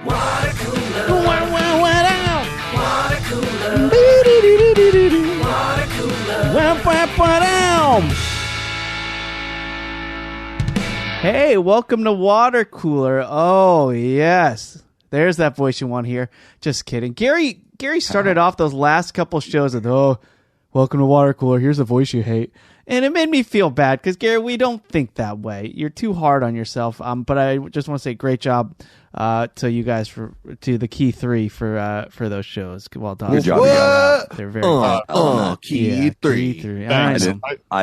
Watercooler. Watercooler. Watercooler. Hey, welcome to Watercooler. Oh, yes. There's that voice you want to hear. Just kidding. Gary started off those last couple shows with, welcome to Watercooler. Here's a voice you hate. And it made me feel bad because, Gary, we don't think that way. You're too hard on yourself. But I just want to say great job to you guys to the Key 3 for those shows. Well done. Good job. They're very good. Key 3. I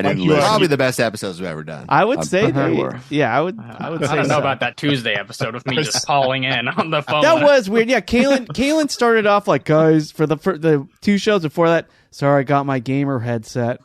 didn't listen. Probably the best episodes we've ever done. I would say they were. Yeah, I would say I don't know about that Tuesday episode with me just calling in on the phone. That was weird. Yeah, Kaylin started off like, guys, for the two shows before that, sorry, I got my gamer headset,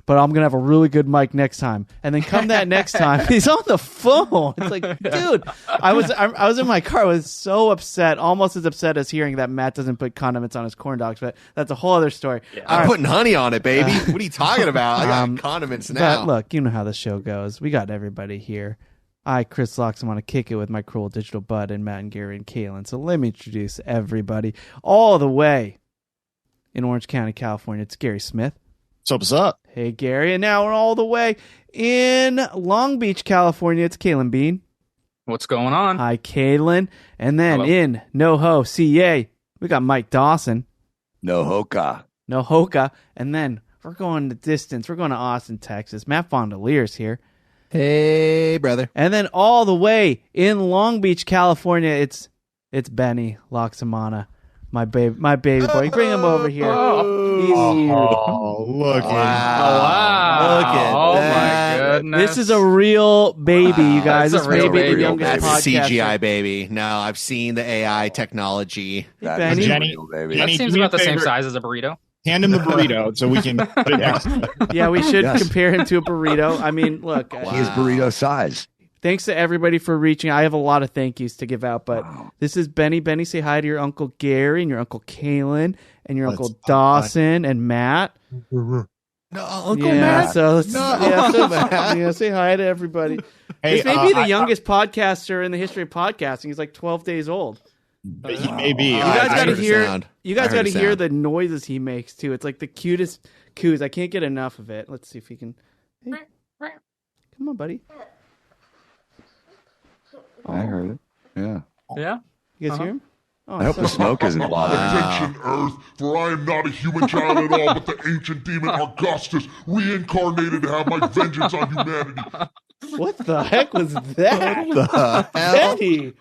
but I'm going to have a really good mic next time. And then come that next time, he's on the phone. It's like, dude, I was in my car. I was so upset, almost as upset as hearing that Matt doesn't put condiments on his corn dogs, but that's a whole other story. Yeah. I'm putting honey on it, baby. What are you talking about? I got condiments now. But look, you know how the show goes. We got everybody here. I, Chris Locks, want to kick it with my cruel digital bud and Matt and Gary and Kaylin. So let me introduce everybody all the way in Orange County, California. It's Gary Smith. What's up? Hey, Gary. And now we're all the way in Long Beach, California. It's Kaylin Bean. What's going on? Hi, Kaylin. And then Hello. in NoHo, CA, we got Mike Dawson. No hoka. And then we're going the distance. We're going to Austin, Texas. Matt Fondelier's here. Hey, brother. And then all the way in Long Beach, California, it's Benny Loxamana. My baby boy. Bring him over here. Oh, look Wow. Wow. Look at Oh, that. my goodness. This is a real baby, you guys. That's This a real may be the baby. youngest That's podcaster. CGI, baby. No, I've seen the AI technology. That Benny. is Jenny. real, baby. That Jenny, seems do me about a the same favor. size as a burrito. Hand him the burrito so we can put it next. Yeah, we should Yes. compare him to a burrito. I mean, look, Wow. He is burrito size. thanks to everybody for reaching. I have a lot of thank yous to give out, but this is Benny. Benny, say hi to your Uncle Gary and your Uncle Kaylin and your Uncle Dawson and Matt. No, Uncle yeah, Matt. so let's, No, yeah, Uncle so- Matt. yeah, say hi to everybody. Hey, This may be the I- youngest podcaster in the history of podcasting. He's like 12 days old. He may be. You I guys got to heard a hear. sound. You guys I heard got to a hear sound. the noises he makes too. It's like the cutest coos. I can't get enough of it. Let's see if he can. Hey, come on, buddy. I heard it. Yeah. Yeah. You guys hear him? Oh, I hope so- the smoke isn't blocking. Attention, Earth, for I am not a human child at all, but the ancient demon Augustus, reincarnated to have my vengeance on humanity. What the heck was that? The hell? Benny,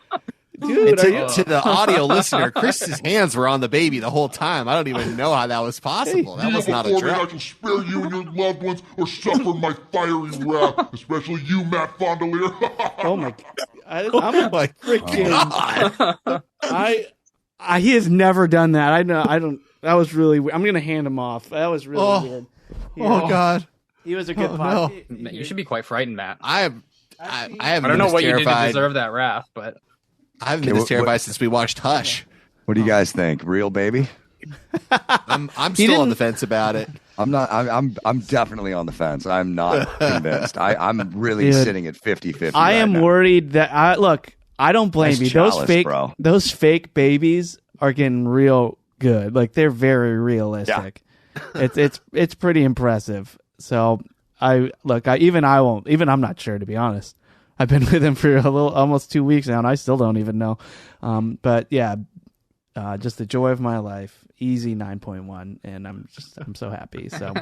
dude, are you? To the audio listener, Chris's hands were on the baby the whole time. I don't even know how that was possible. That was not a Before me, I drop. shall spare you and your loved ones, or suffer my fiery wrath, especially you, Matt Fondelier. Oh my! I'm a my freaking. God. He has never done that. I know. I don't. That was really weird. I'm gonna hand him off. That was really Oh. weird. Oh, God. He was a good Oh, pod. You should be quite frightened, Matt. I haven't I been don't know this what you did to terrified. deserve that wrath, but I haven't been Okay, this terrified since we watched Hush. What do you guys think? Real baby? I'm still on the fence about it. I'm not. I'm definitely on the fence. I'm not convinced. I'm really Dude, sitting at 50-50. I am worried that I don't blame Nice you. chalice, bro. Those fake babies are getting real good. Like they're very realistic. It's pretty impressive. So I'm not sure, to be honest. I've been with him for almost 2 weeks now, and I still don't even know. But yeah, just the joy of my life. Easy 9.1, and I'm so happy. So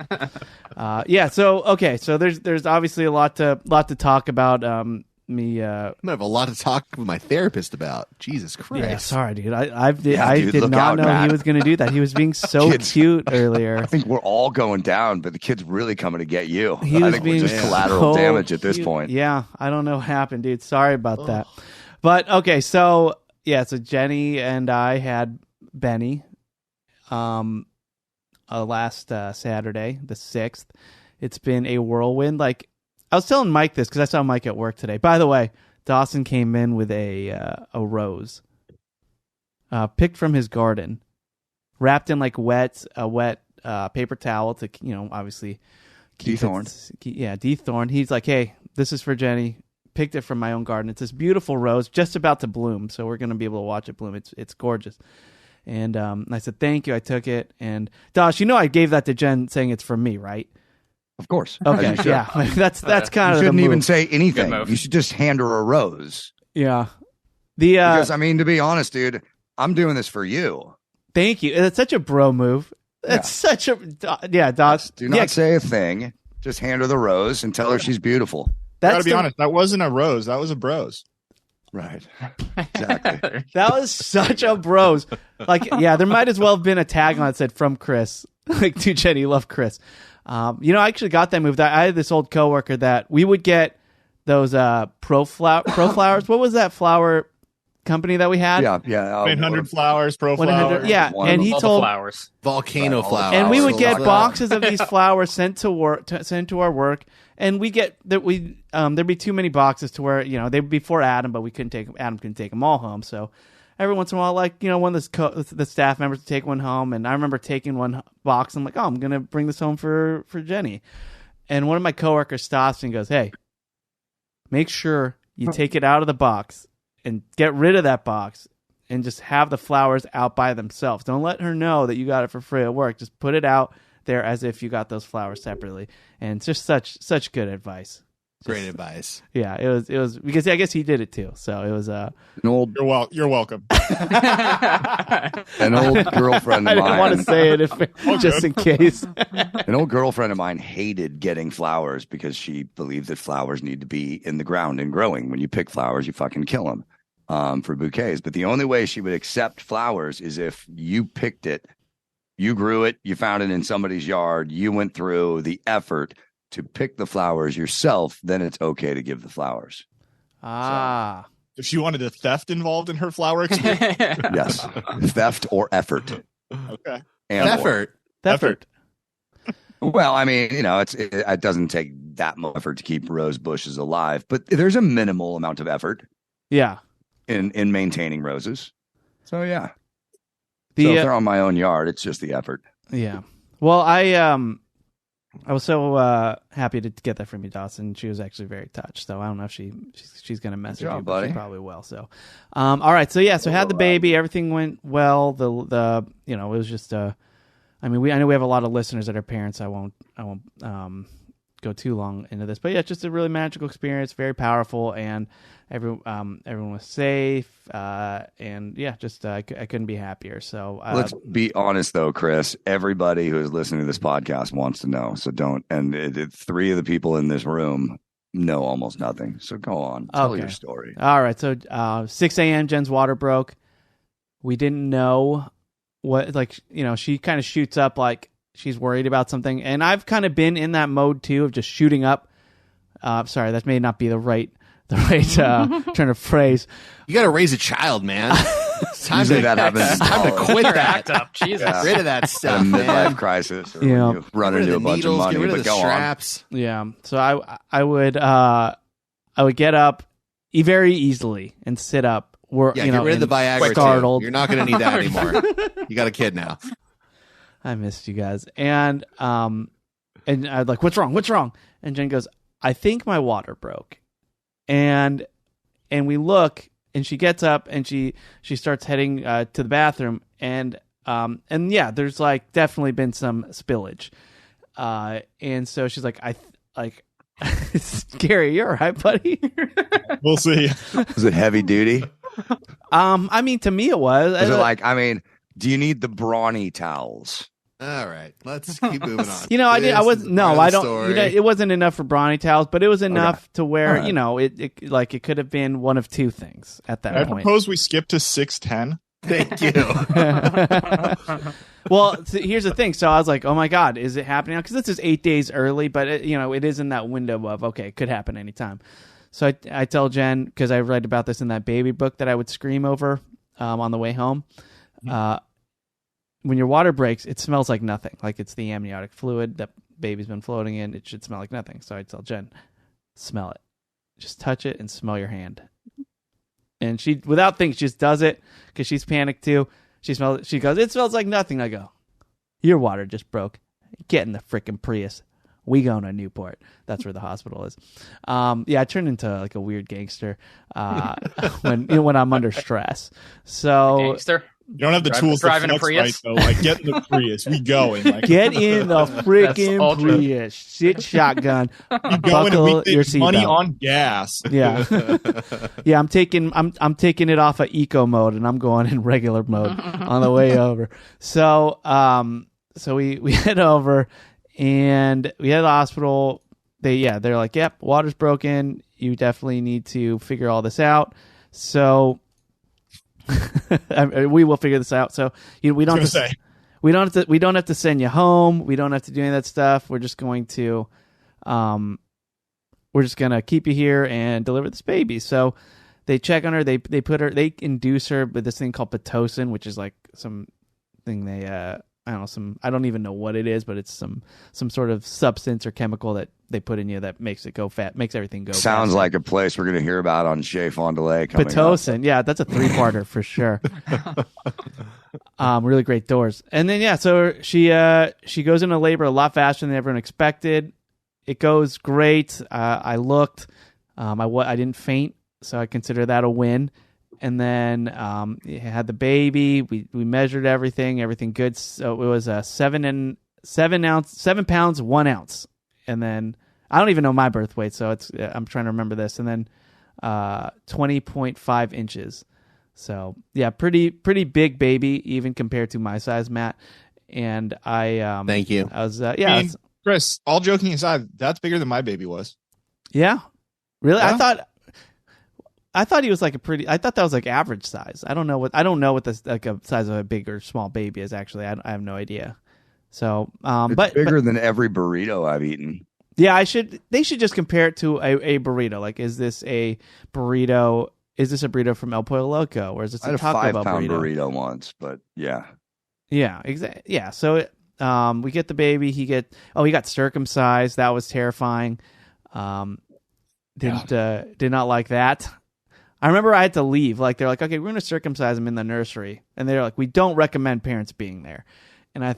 yeah. So okay. So there's obviously a lot to talk about. I'm gonna have a lot to talk with my therapist about. Jesus Christ! Yeah, sorry, dude. I dude, did look not out, know Matt. he was going to do that. He was being so Kids. cute earlier. I think we're all going down, but the kid's really coming to get you. He I was think being we're just collateral so damage at this cute. point. Yeah, I don't know what happened, dude. Sorry about that. But okay, so yeah, so Jenny and I had Benny, last Saturday, the 6th. It's been a whirlwind. Like I was telling Mike this because I saw Mike at work today. By the way, Dawson came in with a rose, picked from his garden, wrapped in like a wet paper towel to obviously keep Dethorned. dethorned. He's like, hey, this is for Jenny. picked it from my own garden. It's this beautiful rose, just about to bloom, so we're going to be able to watch it bloom. It's gorgeous. And I said, thank you. I took it. And Dosh, I gave that to Jen saying it's from me, right? Of course. Okay, yeah. That's kind of the shouldn't move. even say anything. You should just hand her a rose. Yeah. Because, to be honest, dude, I'm doing this for you. Thank you. It's such a bro move. It's such a... Yeah, Dosh. Do not say a thing. Just hand her the rose and tell her she's beautiful. I gotta be honest, that wasn't a rose. That was a Brose. Right. Exactly. That was such a Brose. There might as well have been a tagline that said from Chris. To Jenny, love Chris. I actually got that move. I had this old coworker that we would get those pro flowers. What was that flower company that we had? Yeah. 100 flowers, pro flowers. Yeah, and he told flowers, volcano flowers, and we would get boxes of these flowers sent to our work, and we get that there'd be too many boxes to where they would be for Adam, but Adam couldn't take them all home. So every once in a while, one of the staff members would take one home, and I remember taking one box. And I'm like, I'm gonna bring this home for Jenny, and one of my coworkers stops and goes, "Hey, make sure you take it out of the box and get rid of that box and just have the flowers out by themselves. Don't let her know that you got it for free at work. Just put it out there as if you got those flowers separately." And it's just such good advice. Great advice. Yeah, it was because I guess he did it too. So it was an old. You're welcome. An old girlfriend of mine. I didn't want to say it just in case. An old girlfriend of mine hated getting flowers because she believed that flowers need to be in the ground and growing. When you pick flowers, you fucking kill them for bouquets. But the only way she would accept flowers is if you picked it, you grew it, you found it in somebody's yard, you went through the effort to pick the flowers yourself, then it's okay to give the flowers. So, if she wanted a theft involved in her flower experience. Yes. Theft or effort. Okay. And effort. Well, it doesn't take that much effort to keep rose bushes alive, but there's a minimal amount of effort. Yeah. In maintaining roses. So yeah. So if they're on my own yard, it's just the effort. Yeah. Well, I was so happy to get that from you, Dawson. She was actually very touched. So I don't know if she's going to message you, but buddy. She probably will. So, all right. So yeah, had the baby. Everything went well. The it was just I know we have a lot of listeners that are parents. I won't go too long into this, but yeah, just a really magical experience, very powerful, and everyone was safe, and yeah, just I couldn't be happier. So let's be honest, though, Chris. Everybody who is listening to this podcast wants to know. So don't. And three of the people in this room know almost nothing. So go on, tell your story. All right. So 6 a.m. Jen's water broke. We didn't know what, she kind of shoots up like she's worried about something, and I've kind of been in that mode too of just shooting up. Sorry, that may not be the right turn of phrase. You got to raise a child, man. It's time that happens. Time to quit that. Act up, Jesus. Get rid of that stuff, a midlife man. crisis. Or when you run into a bunch of money, get rid of but the go straps. on. Yeah. So I would get up very easily and sit up. Get rid of the Viagra. Startled. Too. You're not going to need that anymore. You got a kid now. I missed you guys. And I'd like, what's wrong? And Jen goes, I think my water broke. And we look, and she gets up and she starts heading to the bathroom, and yeah, there's definitely been some spillage. And so she's like, Gary, you're all right, buddy. We'll see. Was it heavy duty? To me it was. Was it do you need the brawny towels? All right, let's keep moving on. I wasn't. No, I don't. It wasn't enough for brawny towels, but it was enough to where it could have been one of two things at that point. I propose we skip to 6:10. Thank you. Well, here's the thing. So I was like, oh my God, is it happening now? Because this is 8 days early, but it is in that window of, okay, it could happen anytime. So I tell Jen, because I read about this in that baby book that I would scream over on the way home. When your water breaks, it smells like nothing. Like it's the amniotic fluid that baby's been floating in. It should smell like nothing. So I tell Jen, smell it. Just touch it and smell your hand. And she, without thinking, just does it because she's panicked too. She smells it. She goes, it smells like nothing. I go, your water just broke. Get in the freaking Prius. we going to Newport. That's where the hospital is. I turned into like a weird gangster when I'm under stress. So Gangster. You don't have the tools to driving a flex Prius? right, though. Like, get in the Prius. We going. Like, get in the freaking ultra. Prius. Sit shotgun. we going and we Buckle your take money seatbelt. on gas. Yeah. Yeah, I'm taking it off of eco mode and I'm going in regular mode on the way over. So we head over and we head to the hospital. They're like, "Yep, water's broken. You definitely need to figure all this out." So we will figure this out. So we don't have to send you home. We don't have to do any of that stuff. We're just going to keep you here and deliver this baby. So they check on her. They induce her with this thing called Pitocin, which is like some thing I don't even know what it is, but it's some sort of substance or chemical that they put in you that makes it go fat, makes everything go. Sounds faster. like a place we're going to hear about on Chez Fond-du-Lac coming Pitocin, yeah, that's a 3-parter for sure. Really great doors, and then so she goes into labor a lot faster than everyone expected. It goes great. I looked, I didn't faint, so I consider that a win. And then had the baby. We measured everything good. So it was a 7 pounds 1 ounce. And then I don't even know my birth weight, so I'm trying to remember this. And then 20.5 inches. So yeah, pretty big baby, even compared to my size, Matt. And I thank you. I was I mean, Chris, all joking aside, that's bigger than my baby was. Yeah, really. Yeah. I thought he was I thought that was like average size. I don't know what the like a size of a big or small baby is actually. I have no idea. So, It's bigger than every burrito I've eaten. Yeah, they should just compare it to a burrito. Like, is this a burrito? Is this a burrito from El Pollo Loco, or is this I had a Taco Bell 5-pound burrito once, but yeah. Yeah, exactly. Yeah, so we get the baby. He got circumcised. That was terrifying. Did not like that. I remember I had to leave. Like, they're like, okay, we're going to circumcise him in the nursery, and they're like, we don't recommend parents being there. And I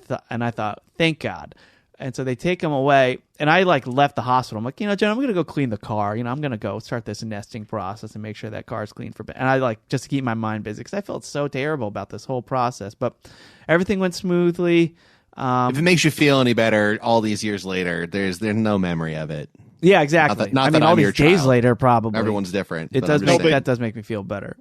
thought, thank God. And so they take him away, and I left the hospital. I'm like, Jen, I'm going to go clean the car. I'm going to go start this nesting process and make sure that car is clean for bed. And I just to keep my mind busy because I felt so terrible about this whole process. But everything went smoothly. If it makes you feel any better, all these years later, there's no memory of it. Yeah, exactly. Not I that mean, all I'm these your days child. later, probably Everyone's different. It but does I'm just saying. that does make me feel better.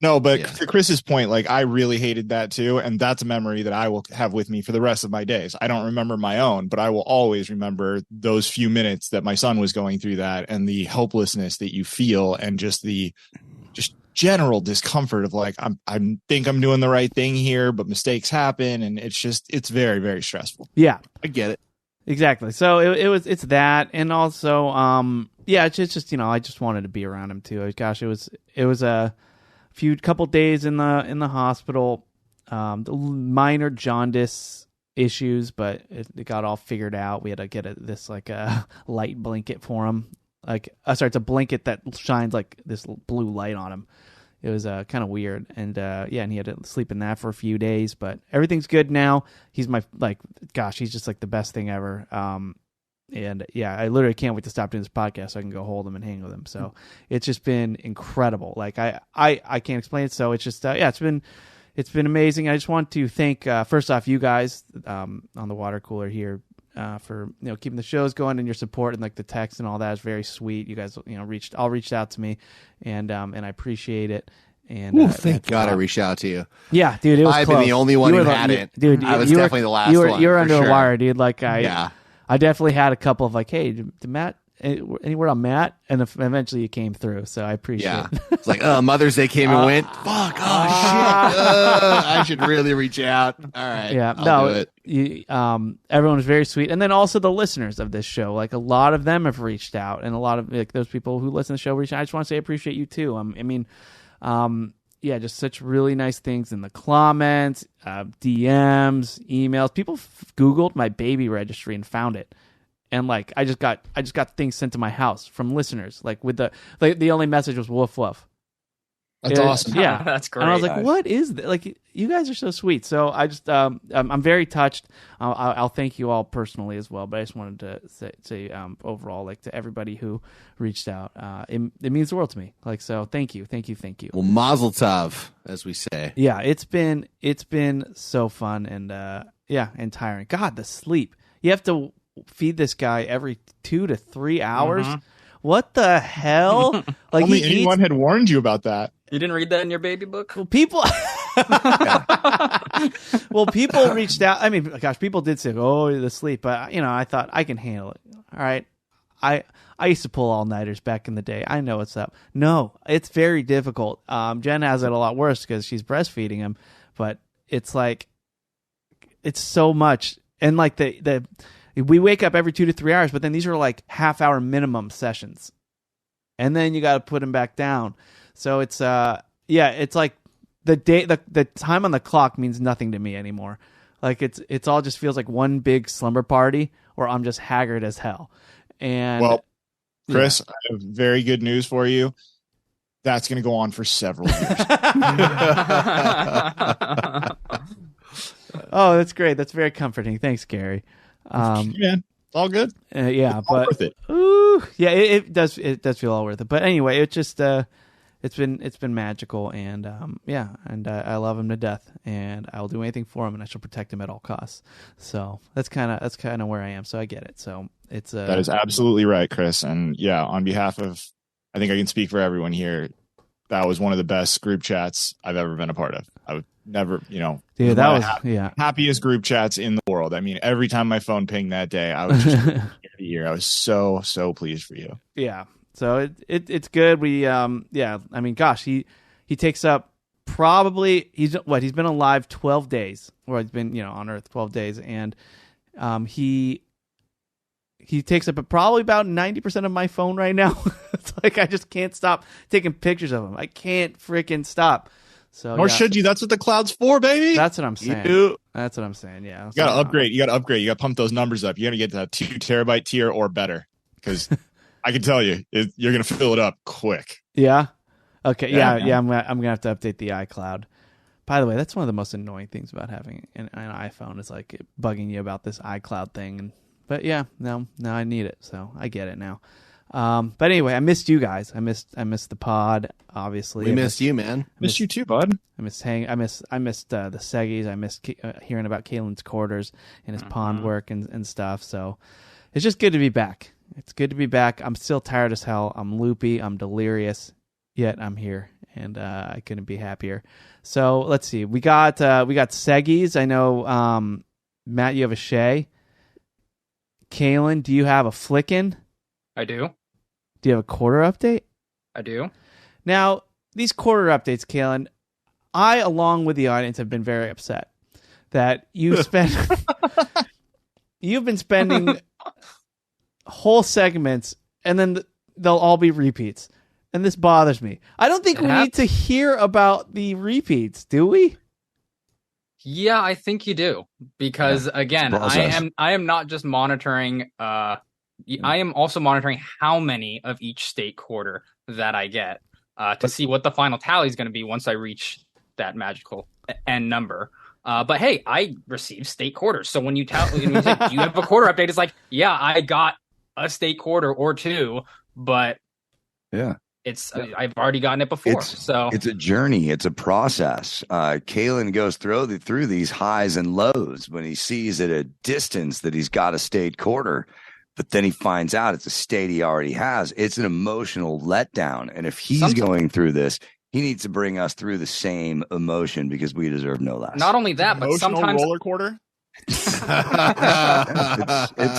No, but Yeah. to Chris's point, I really hated that too. And that's a memory that I will have with me for the rest of my days. I don't remember my own, but I will always remember those few minutes that my son was going through that and the helplessness that you feel and just general discomfort of I think I'm doing the right thing here, but mistakes happen. And it's very, very stressful. Yeah, I get it. exactly. So it's that. And also, it's just, I just wanted to be around him too. Gosh, it was a couple days in the hospital, the minor jaundice issues, but it got all figured out. We had to get this light blanket for him. It's a blanket that shines like this blue light on him. It was kind of weird, and and he had to sleep in that for a few days, but everything's good now. He's he's just the best thing ever. And yeah, I literally can't wait to stop doing this podcast so I can go hold him and hang with him. So it's just been incredible. I can't explain it. So it's just it's been amazing. I just want to thank first off you guys on the water cooler here for keeping the shows going and your support and the text and all that is very sweet. You guys reached out to me and I appreciate it. And thank God I reached out to you. Yeah, dude, it was I've close. been the only one who hadn't. Dude, I was you definitely were, the last you were, one. You were for under sure. the wire, dude. Yeah. I definitely had a couple of hey, did Matt, any word on Matt? And eventually you came through, so I appreciate it. It's Mother's Day came and went. Fuck, shit. I should really reach out. All right. Yeah, I'll do it. Everyone was very sweet. And then also the listeners of this show, a lot of them have reached out, and a lot of those people who listen to the show reached out. I just want to say I appreciate you too. Just such really nice things in the comments, DMs, emails. People Googled my baby registry and found it, and I just got things sent to my house from listeners. With the only message was woof woof. That's awesome. Yeah, That's great. And I was like, what is that? you guys are so sweet. So I just I'm very touched. I'll thank you all personally as well. But I just wanted to say overall, like, to everybody who reached out, it means the world to me. Like, so thank you. Well, mazel tov, as we say. Yeah, it's been so fun and and tiring. God, the sleep. You have to feed this guy every 2 to 3 hours. Mm-hmm. What the hell? Like, Only anyone had warned you about that. You didn't read that in your baby book? Well, people reached out. I mean, gosh, people did say, "Oh, the sleep," but I thought I can handle it. All right, I used to pull all-nighters back in the day. I know what's up. No, it's very difficult. Jen has it a lot worse because she's breastfeeding him, but it's like it's so much, and like we wake up every 2 to 3 hours, but then these are like half-hour minimum sessions, and then you got to put him back down. So it's it's like the time on the clock means nothing to me anymore. Like it's all just feels like one big slumber party, or I'm just haggard as hell. And well, Chris, I have very good news for you. That's going to go on for several years. Oh, that's great. That's very comforting. Thanks, Gary. Yeah, it's all good. Yeah, All but worth it. ooh, yeah, it does feel all worth it. But anyway, it just it's been magical, and I love him to death, and I'll do anything for him, and I shall protect him at all costs. So that's kind of where I am. So I get it. So it's That is absolutely right, Chris. And yeah, on behalf of, I think I can speak for everyone here, that was one of the best group chats I've ever been a part of. I would never, dude, that was happiest group chats in the world. I mean, every time my phone pinged that day, I was just ear to ear. I was so pleased for you. Yeah. So it's good. We I mean, gosh, he takes up probably he's been alive 12 days, or he's been on Earth 12 days, and he takes up probably about 90% of my phone right now. It's like I just can't stop taking pictures of him. I can't freaking stop. So Nor should you. That's what the cloud's for, baby. That's what I'm saying. That's what I'm saying. Yeah. You gotta upgrade. You gotta pump those numbers up. You gotta get to that 2 terabyte tier or better, because I can tell you, you're gonna fill it up quick. Yeah. Okay. Yeah, Yeah. I'm gonna have to update the iCloud. By the way, that's one of the most annoying things about having an iPhone is like bugging you about this iCloud thing. But yeah, no, I need it, so I get it now. But anyway, I missed you guys. I missed the pod. Obviously, we missed you, man. Missed you too, bud. I missed the Seggies. I missed hearing about Kalen's quarters and his pond work and stuff. So it's just good to be back. It's good to be back. I'm still tired as hell. I'm loopy. I'm delirious. Yet I'm here, and I couldn't be happier. So let's see. We got Seggies. I know, Matt, you have a Shay. Kalen, do you have a Flickin'? I do. Do you have a quarter update? I do. Now, these quarter updates, Kalen, I, along with the audience, have been very upset that you've been spending whole segments, and then they'll all be repeats. And this bothers me. I don't think we need to hear about the repeats, do we? Yeah, I think you do. Because again, I am not just monitoring I am also monitoring how many of each state quarter that I get to see what the final tally is going to be once I reach that magical end number. But hey, I received state quarters. So when you say, do you have a quarter update? It's like, yeah, I got a state quarter or two, but yeah, I've already gotten it before. So it's a journey. It's a process. Kalen goes through these highs and lows when he sees at a distance that he's got a state quarter. But then he finds out it's a state he already has. It's an emotional letdown. And if he's going through this, he needs to bring us through the same emotion because we deserve no less. Not only that, but emotional sometimes roller quarter. It's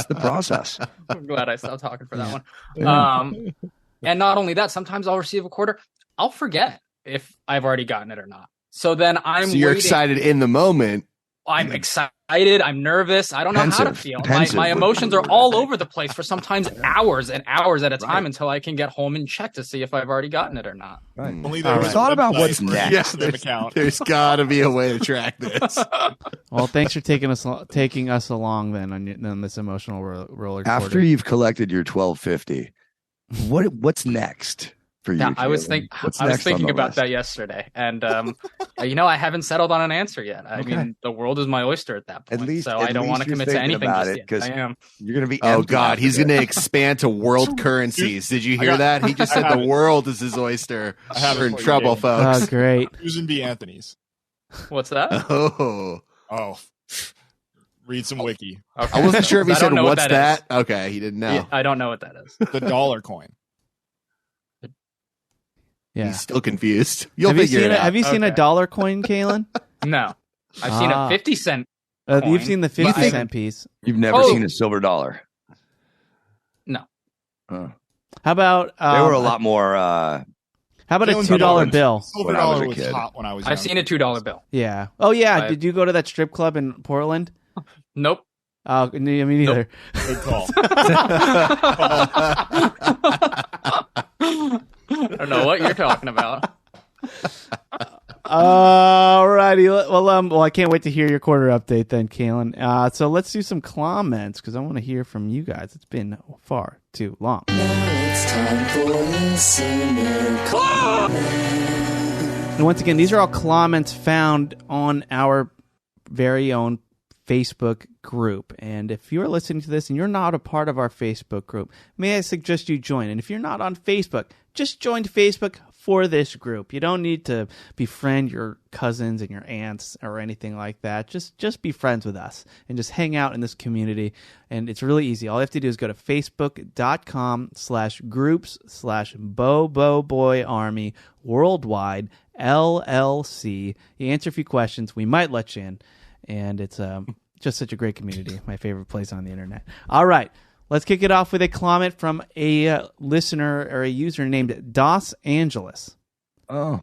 the process. I'm glad I stopped talking for that one. And not only that, sometimes I'll receive a quarter. I'll forget if I've already gotten it or not. So then you're waiting. Excited in the moment. I'm excited. I'm nervous. I don't know how to feel. My emotions are all over the place for sometimes hours and hours at a time until I can get home and check to see if I've already gotten it or not. Right. Only thought about what's next. There's got to be a way to track this. Well, thanks for taking us along then on this emotional roller coaster. After you've collected your 1250, what's next for you? Yeah, I was thinking about that yesterday, and I haven't settled on an answer yet. I mean, the world is my oyster at that point. I don't want to commit to anything just yet. I am. You're going to be. Oh God, he's going to expand to world currencies. Did you hear that? He just said the world is his oyster. We're in trouble, folks. Oh, great. Susan B. Anthony's. What's that? Oh. Read some wiki. Okay. I wasn't sure if he said what's that. Okay, he didn't know. Yeah, I don't know what that is. The dollar coin. Yeah. He's still confused. You'll figure it out. Have you seen a dollar coin, Kalen? No. I've seen a 50-cent You've seen the 50-cent piece. You've never seen a silver dollar? No. How about... they were a lot more... how about a $2 bill? Silver dollar was hot when I was I've seen a $2 bill. Yeah. Oh, yeah. Did you go to that strip club in Portland? Nope. Oh, me neither. Good call. I don't know what you're talking about. All righty. Well, I can't wait to hear your quarter update then, Kalen. So let's do some comments because I want to hear from you guys. It's been far too long. Now it's time for listener comments. And once again, these are all comments found on our very own Facebook group. And if you're listening to this and you're not a part of our Facebook group, may I suggest you join. And if you're not on Facebook, just join Facebook for this group. You don't need to befriend your cousins and your aunts or anything like that. Just be friends with us and just hang out in this community. And it's really easy. All you have to do is go to facebook.com/groups/BoBoBoyArmy Worldwide LLC. You answer a few questions. We might let you in. And it's just such a great community. My favorite place on the internet. All right. Let's kick it off with a comment from a listener or a user named Dos Angeles. Oh,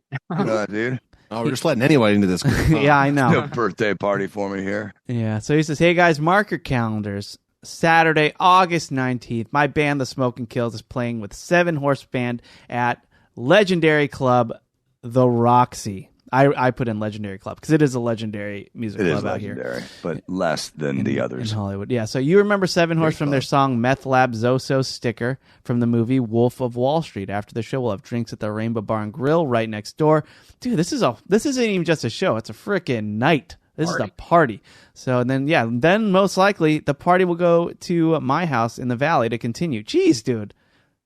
dude. Oh, we're just letting anyone into this group. Yeah, I know. No birthday party for me here. Yeah. So he says, hey, guys, mark your calendars. Saturday, August 19th, my band, The Smoking Kills, is playing with 7 Horse Band at legendary club, The Roxy. I put in legendary club because it is a legendary music club out here. But less than the others. In Hollywood. Yeah, so you remember 7 Horse from their song Meth Lab Zoso Sticker from the movie Wolf of Wall Street. After the show, we'll have drinks at the Rainbow Bar and Grill right next door. Dude, this isn't even just a show. It's a freaking night. This is a party. So then most likely the party will go to my house in the Valley to continue. Jeez, dude.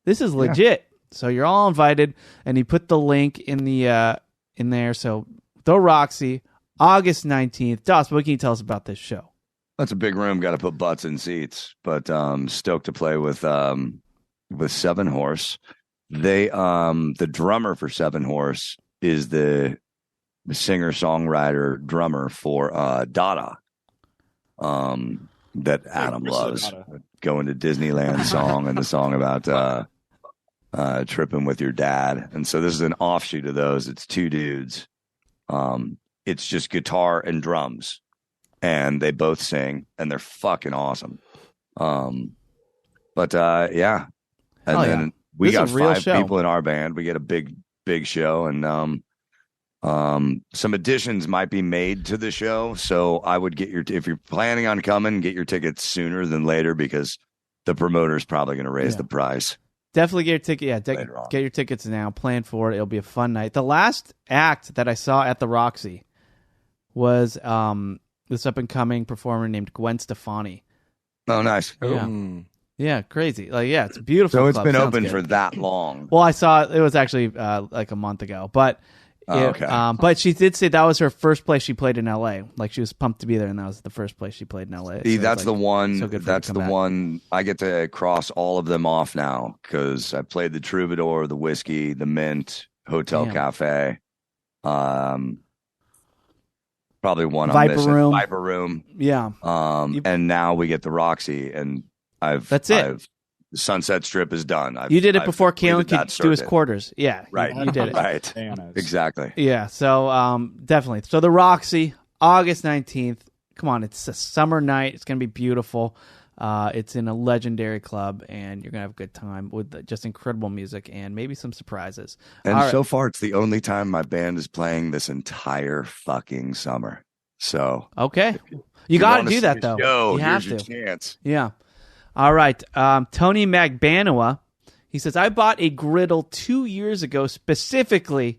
This is legit. So you're all invited, and he put the link in the in there. So The Roxy, August 19th. Dos, what can you tell us about this show? That's a big room. Got to put butts in seats, but stoked to play with 7 Horse. They the drummer for 7 Horse is the singer songwriter drummer for Dada, that Adam loves. Going to Disneyland song and the song about tripping with your dad. And so this is an offshoot of those. It's 2 dudes. It's just guitar and drums, and they both sing, and they're fucking awesome. And then we got 5 people in our band. We get a big show, and some additions might be made to the show. So I would if you're planning on coming, get your tickets sooner than later, because the promoter's probably going to raise the price. Definitely get your ticket. Yeah, get your tickets now. Plan for it. It'll be a fun night. The last act that I saw at the Roxy was this up-and-coming performer named Gwen Stefani. Oh, nice. Yeah, crazy. It's beautiful. So it's been open for that long. Well, I saw it was actually like a month ago, but but she did say that was her first place she played in LA. Like, she was pumped to be there, and that was the first place she played in LA. See, that's the one. So that's the one. I get to cross all of them off now because I played the Troubadour, the Whiskey, the Mint, Hotel Cafe. Probably one I'm missing. Viper Room. Yeah. And now we get the Roxy, and Sunset Strip is done. You did it before Kalen could do his quarters. Yeah. Right. You did it. Right. Exactly. Yeah. So definitely. So the Roxy, August 19th. Come on. It's a summer night. It's going to be beautiful. It's in a legendary club, and you're going to have a good time with just incredible music and maybe some surprises. And so far, it's the only time my band is playing this entire fucking summer. So. Okay. You got to do that, though. You have to. Chance. Yeah. All right. Tony Magbanua, he says, I bought a griddle 2 years ago specifically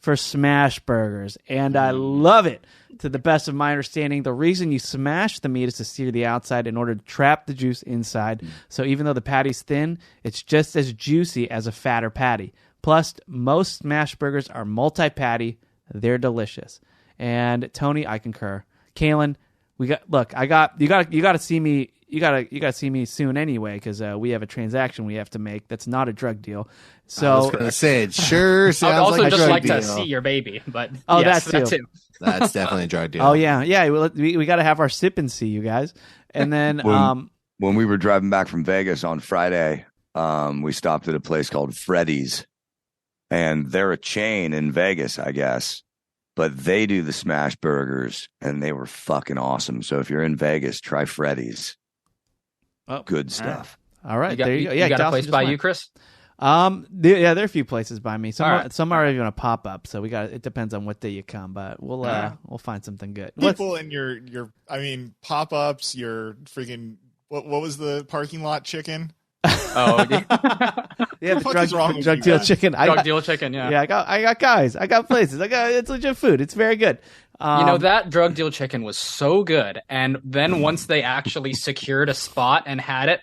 for smash burgers, and I love it. To the best of my understanding, the reason you smash the meat is to sear the outside in order to trap the juice inside. So even though the patty's thin, it's just as juicy as a fatter patty. Plus, most smash burgers are multi-patty. They're delicious. And Tony, I concur. Kalen, you got to see me. You gotta see me soon anyway, because we have a transaction we have to make. That's not a drug deal. So I was gonna say it sure sounds I would also like a just drug like deal. to see your baby, but that too. That's definitely a drug deal. Oh yeah. We got to have our sip and see, you guys. And then when we were driving back from Vegas on Friday, we stopped at a place called Freddy's, and they're a chain in Vegas, I guess. But they do the smash burgers, and they were fucking awesome. So if you're in Vegas, try Freddy's. Oh, good stuff. All right, there you go. Yeah, you got a place by you, Chris? There are a few places by me. Some are even a pop up. So it depends on what day you come, but we'll find something good. People in your pop ups, your freaking what was the parking lot chicken? Oh, yeah, the drug deal chicken. Deal chicken. Yeah, I got guys. I got places. It's legit food. It's very good. That drug deal chicken was so good, and then once they actually secured a spot and had it,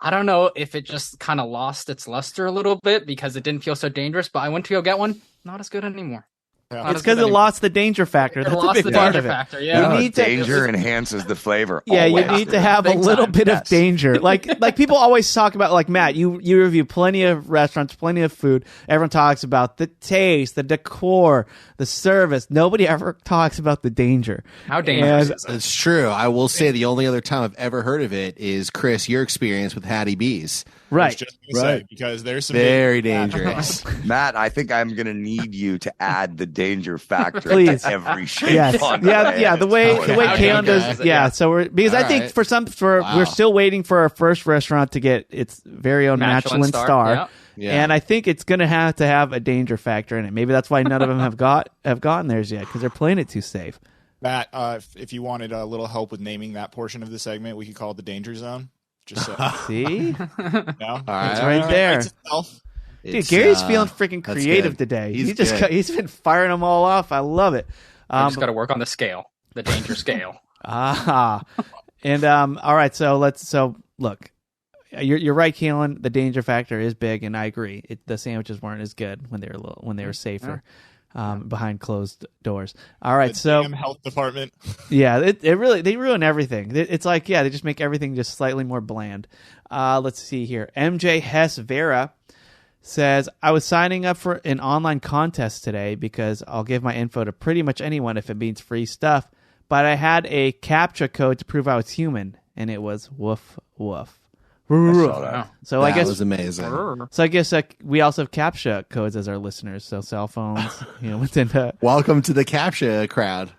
I don't know if it just kind of lost its luster a little bit because it didn't feel so dangerous. But I went to go get one, not as good anymore. Yeah. It's because it lost the danger factor. That's a big part of it. Factor, yeah. Danger enhances the flavor. Yeah, you need to have a little bit of danger. Like people always talk about, like Matt, you review plenty of restaurants, plenty of food. Everyone talks about the taste, the decor, the service. Nobody ever talks about the danger. How dangerous is it? It's true. I will say the only other time I've ever heard of it is, Chris, your experience with Hattie B's. Right. Say, because there's some very dangerous. Matt, I think I'm going to need you to add the danger factor Please. to every shape. Yes. Yeah. The way Kalen does. Yeah. So I think we're still waiting for our first restaurant to get its very own Michelin star. Yeah. And I think it's going to have a danger factor in it. Maybe that's why none of them have gotten theirs yet, because they're playing it too safe. Matt, if you wanted a little help with naming that portion of the segment, we could call it the Danger Zone. Just see, no? It's right there. Dude, Gary's feeling freaking creative today. He's been firing them all off. I love it. I just got to work on the scale, the danger scale. And all right. So look, you're right, Keelan. The danger factor is big, and I agree. The sandwiches weren't as good when they were safer. Behind closed doors. All right, the damn health department. Yeah, it really, they ruin everything. It's like, they just make everything just slightly more bland. Let's see here. MJ Hess Vera says, I was signing up for an online contest today because I'll give my info to pretty much anyone if it means free stuff. But I had a Captcha code to prove I was human, and it was woof woof. So I guess was amazing. So I guess we also have Captcha codes as our listeners. So cell phones, within welcome to the Captcha crowd.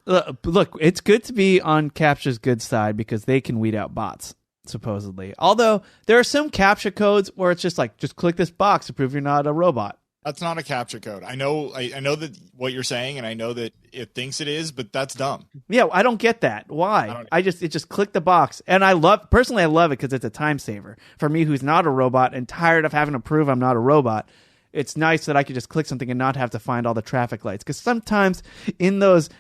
Look, it's good to be on Captcha's good side because they can weed out bots, supposedly. Although there are some Captcha codes where it's just click this box to prove you're not a robot. That's not a Captcha code. I know that what you're saying, and I know that it thinks it is, but that's dumb. Yeah, I don't get that. Why? It just click the box, and I love it because it's a time saver for me, who's not a robot and tired of having to prove I'm not a robot. It's nice that I could just click something and not have to find all the traffic lights. Because sometimes in that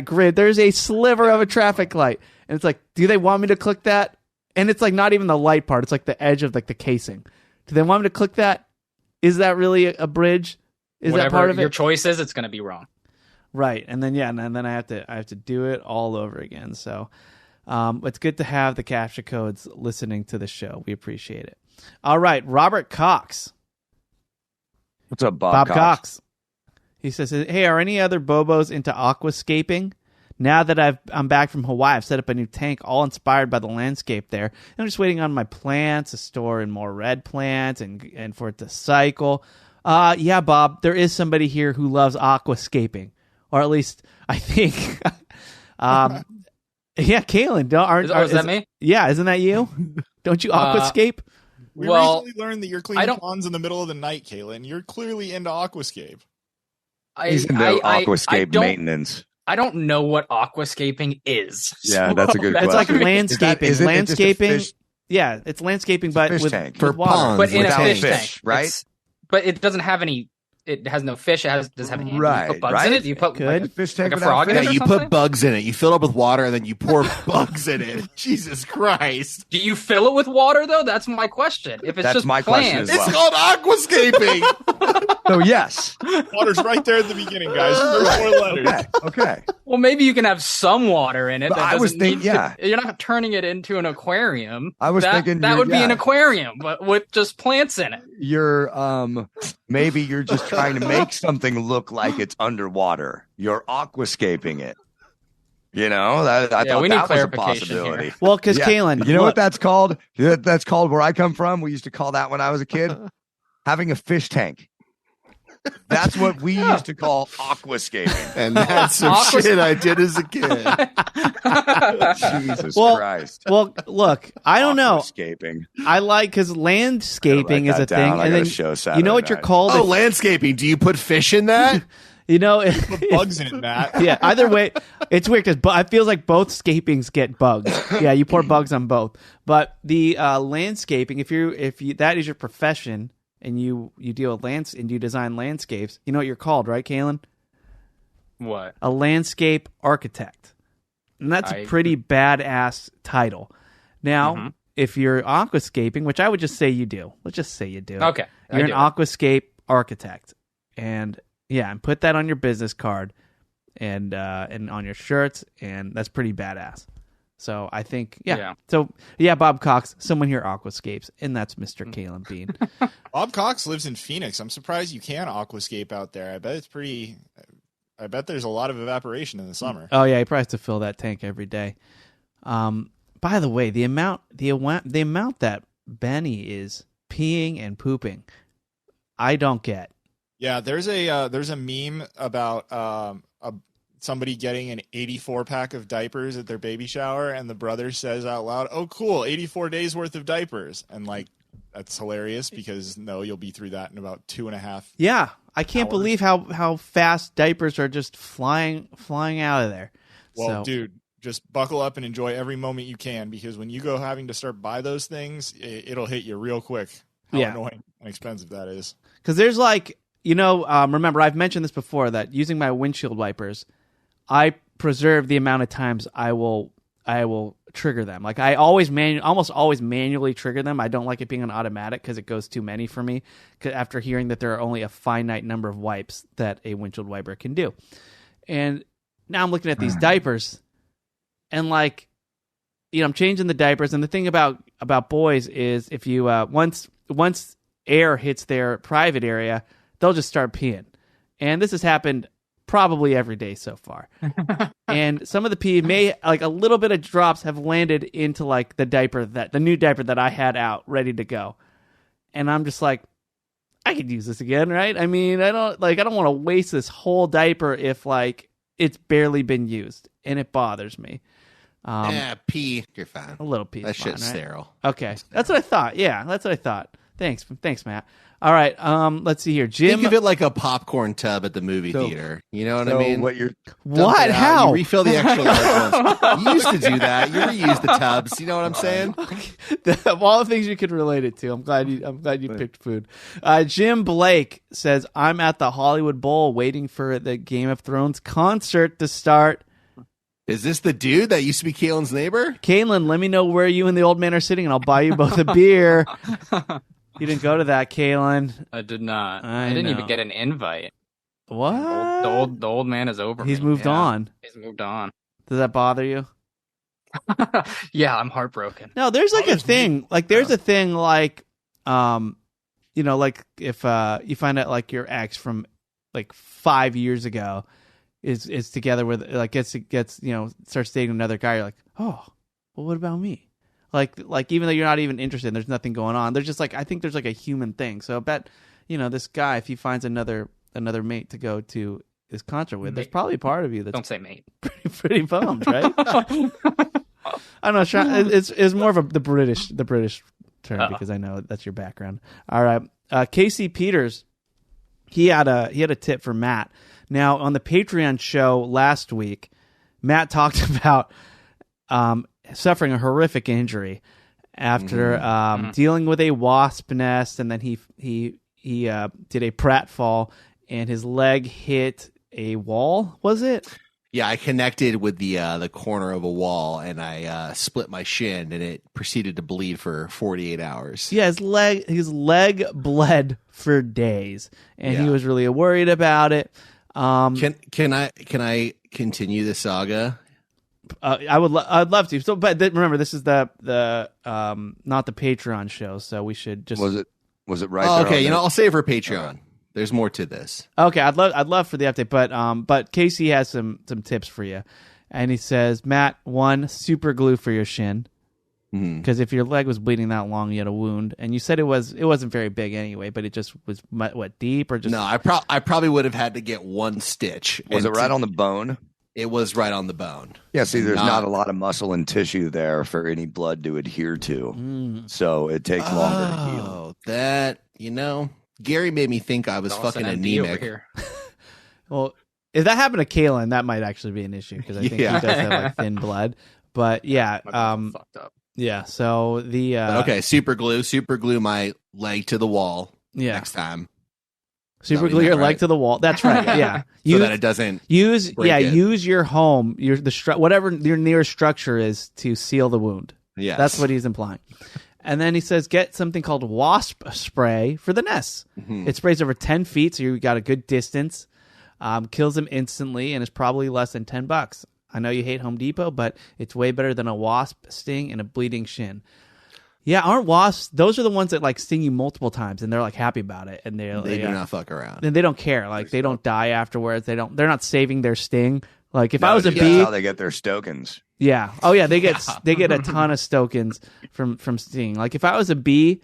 grid, there's a sliver of a traffic light, and it's like, do they want me to click that? And it's like not even the light part; it's like the edge of the casing. Do they want me to click that? Is that really a bridge? Is Whatever that part of it? Your choice is, it's going to be wrong. Right, and then I have to do it all over again. So, it's good to have the Captcha codes listening to the show. We appreciate it. All right, Robert Cox. What's up, Bob Cox? He says, "Hey, are any other Bobos into aquascaping? Now that I'm back from Hawaii, I've set up a new tank all inspired by the landscape there. I'm just waiting on my plants to store in more red plants and for it to cycle. Yeah, Bob, there is somebody here who loves aquascaping. Or at least, I think. Yeah, Kaylin. Is that me? Yeah, isn't that you? Don't you aquascape? We recently learned that you're cleaning ponds in the middle of the night, Kaylin. You're clearly into aquascape. He's into aquascape maintenance. I don't know what aquascaping is. Yeah, that's a good question. It's like landscaping. Landscaping. Yeah, it's landscaping, but with for water. ponds, but in a fish fish, tank, right? But it doesn't have any it has no fish. Does it have hands? Right, Do you put bugs right? in it? Do you put Good. A fish tank like a without frog in fish? it Yeah, or you something? put bugs in it. You fill it up with water, and then you pour bugs in it. Jesus Christ. Do you fill it with water though? That's my question. If it's That's just my question plants, as well. It's called aquascaping. So yes. Water's right there at the beginning, guys. First 4 letters. Okay. well, maybe you can have some water in it. But That I was doesn't need thinking- yeah. you're not turning it into an aquarium. I was thinking that you're- would be an yeah. aquarium, but with just plants in it. You're maybe you're just trying to make something look like it's underwater. You're aquascaping it. You know, I thought we need that was a clarification possibility. here. Well, because Yeah. Kalen, You know look, what that's called? That's called where I come from. We used to call that when I was a kid, having a fish tank. That's what we used to call aquascaping. And that's some Aquas- shit I did as a kid. Jesus Well, Christ. Well, look, I don't know. Aquascaping. I like because landscaping is Write a that down. thing, I and got a then show you Saturday know what you're night. called. Oh, landscaping. Do you put fish in that? You know, Put bugs in it, Matt. yeah. Either way, it's weird because I feels like both scapings get bugs. Yeah, you pour bugs on both. But the landscaping, if you that is your profession and you deal with and you design landscapes, you know what you're called, right, Kalen? What? A landscape architect, and that's a pretty badass title. Now, if you're aquascaping, which I would just say you do, let's just say you do. Okay, You're an aquascape architect, and and put that on your business card and on your shirts, and that's pretty badass. So I think, So Bob Cox, someone here aquascapes, and that's Mr. Kalen Bean. Bob Cox lives in Phoenix. I'm surprised you can aquascape out there. I bet there's a lot of evaporation in the summer. Oh yeah, he probably has to fill that tank every day. By the way, the amount that Benny is peeing and pooping, I don't get. Yeah, there's a meme about somebody getting an 84 pack of diapers at their baby shower, and the brother says out loud, "Oh, cool, 84 days worth of diapers," and like that's hilarious because you'll be through that in about 2.5. Yeah, I can't believe how fast diapers are just flying out of there. Well, dude, just buckle up and enjoy every moment you can, because when you go having to start buy those things, it'll hit you real quick. How annoying and expensive that is. Because there's like, remember I've mentioned this before, that using my windshield wipers, I preserve the amount of times I will trigger them. Like I almost always manually trigger them. I don't like it being on automatic because it goes too many for me. After hearing that there are only a finite number of wipes that a windshield wiper can do, and now I'm looking at these diapers, and like, I'm changing the diapers. And the thing about boys is if you once air hits their private area, they'll just start peeing, and this has happened probably every day so far. And some of the pee like a little bit of drops have landed into like the new diaper that I had out ready to go. And I'm just like, I could use this again, right? I mean, I don't want to waste this whole diaper if like it's barely been used, and it bothers me. Pee. You're fine. A little pee. That fine, shit's right? sterile. Okay. That's what I thought. Yeah, that's what I thought. Thanks, Matt. All right, let's see here. Jim, Think of it like a popcorn tub at the movie theater. You know what I mean? What you're what? How? You refill the extra large ones. You used to do that. You reuse the tubs. You know what I'm saying? Of all the things you could relate it to, I'm glad you picked food. Jim Blake says, I'm at the Hollywood Bowl waiting for the Game of Thrones concert to start. Is this the dude that used to be Kalen's neighbor? Kalen, let me know where you and the old man are sitting, and I'll buy you both a beer. You didn't go to that, Kalen. I did not. I I didn't know. even get an invite. What? The old man is over. He's me. moved on. He's moved on. Does that bother you? Yeah, I'm heartbroken. No, there's like a thing. Like there's a thing like, like if you find out like your ex from like 5 years ago is together with like gets starts dating another guy, you're like, oh, well, what about me? Like even though you're not even interested, there's nothing going on. There's just like, I think there's like a human thing. So I bet this guy, if he finds another mate to go to this concert with, there's probably a part of you that's Don't say mate. pretty bummed, right? I'm not sure. It's more of the British term because I know that's your background. All right, Casey Peters, he had a tip for Matt. Now on the Patreon show last week, Matt talked about suffering a horrific injury after dealing with a wasp nest, and then he did a pratfall and his leg hit a wall. Was it? Yeah, I connected with the corner of a wall, and I split my shin, and it proceeded to bleed for 48 hours. Yeah, his leg bled for days, and he was really worried about it. Can I continue the saga? I'd love to. So, but remember, this is the not the Patreon show, so we should just. Was it right? Oh, okay, I'll save for Patreon. Okay. There's more to this. Okay, I'd love for the update, but Casey has some tips for you, and he says, Matt, 1, super glue for your shin, because if your leg was bleeding that long, you had a wound, and you said it wasn't very big anyway, but it just was what, deep or just? No, I probably would have had to get 1 stitch. Was it right on the bone? It was right on the bone. Yeah, see, there's not a lot of muscle and tissue there for any blood to adhere to, so it takes longer to heal. Oh, that Gary made me think I was fucking anemic. Well, if that happened to Kalen, that might actually be an issue because I think he does have like thin blood. But yeah, fucked up. Yeah. So the okay, super glue my leg to the wall. Yeah. Next time. Super glue your leg to the wall. That's right. Yeah. So that it doesn't use your home, whatever your nearest structure is to seal the wound. Yeah. That's what he's implying. And then he says, get something called wasp spray for the nests. Mm-hmm. It sprays over 10 feet, so you got a good distance. Kills them instantly, and is probably less than $10. I know you hate Home Depot, but it's way better than a wasp sting and a bleeding shin. Yeah, aren't wasps? Those are the ones that like sting you multiple times, and they're like happy about it, and they do not fuck around. And they don't care. Like they don't die afterwards. They're not saving their sting. Like if I was a bee, that's how they get their stokens. Yeah. Oh yeah, they get a ton of stokens from sting. Like if I was a bee,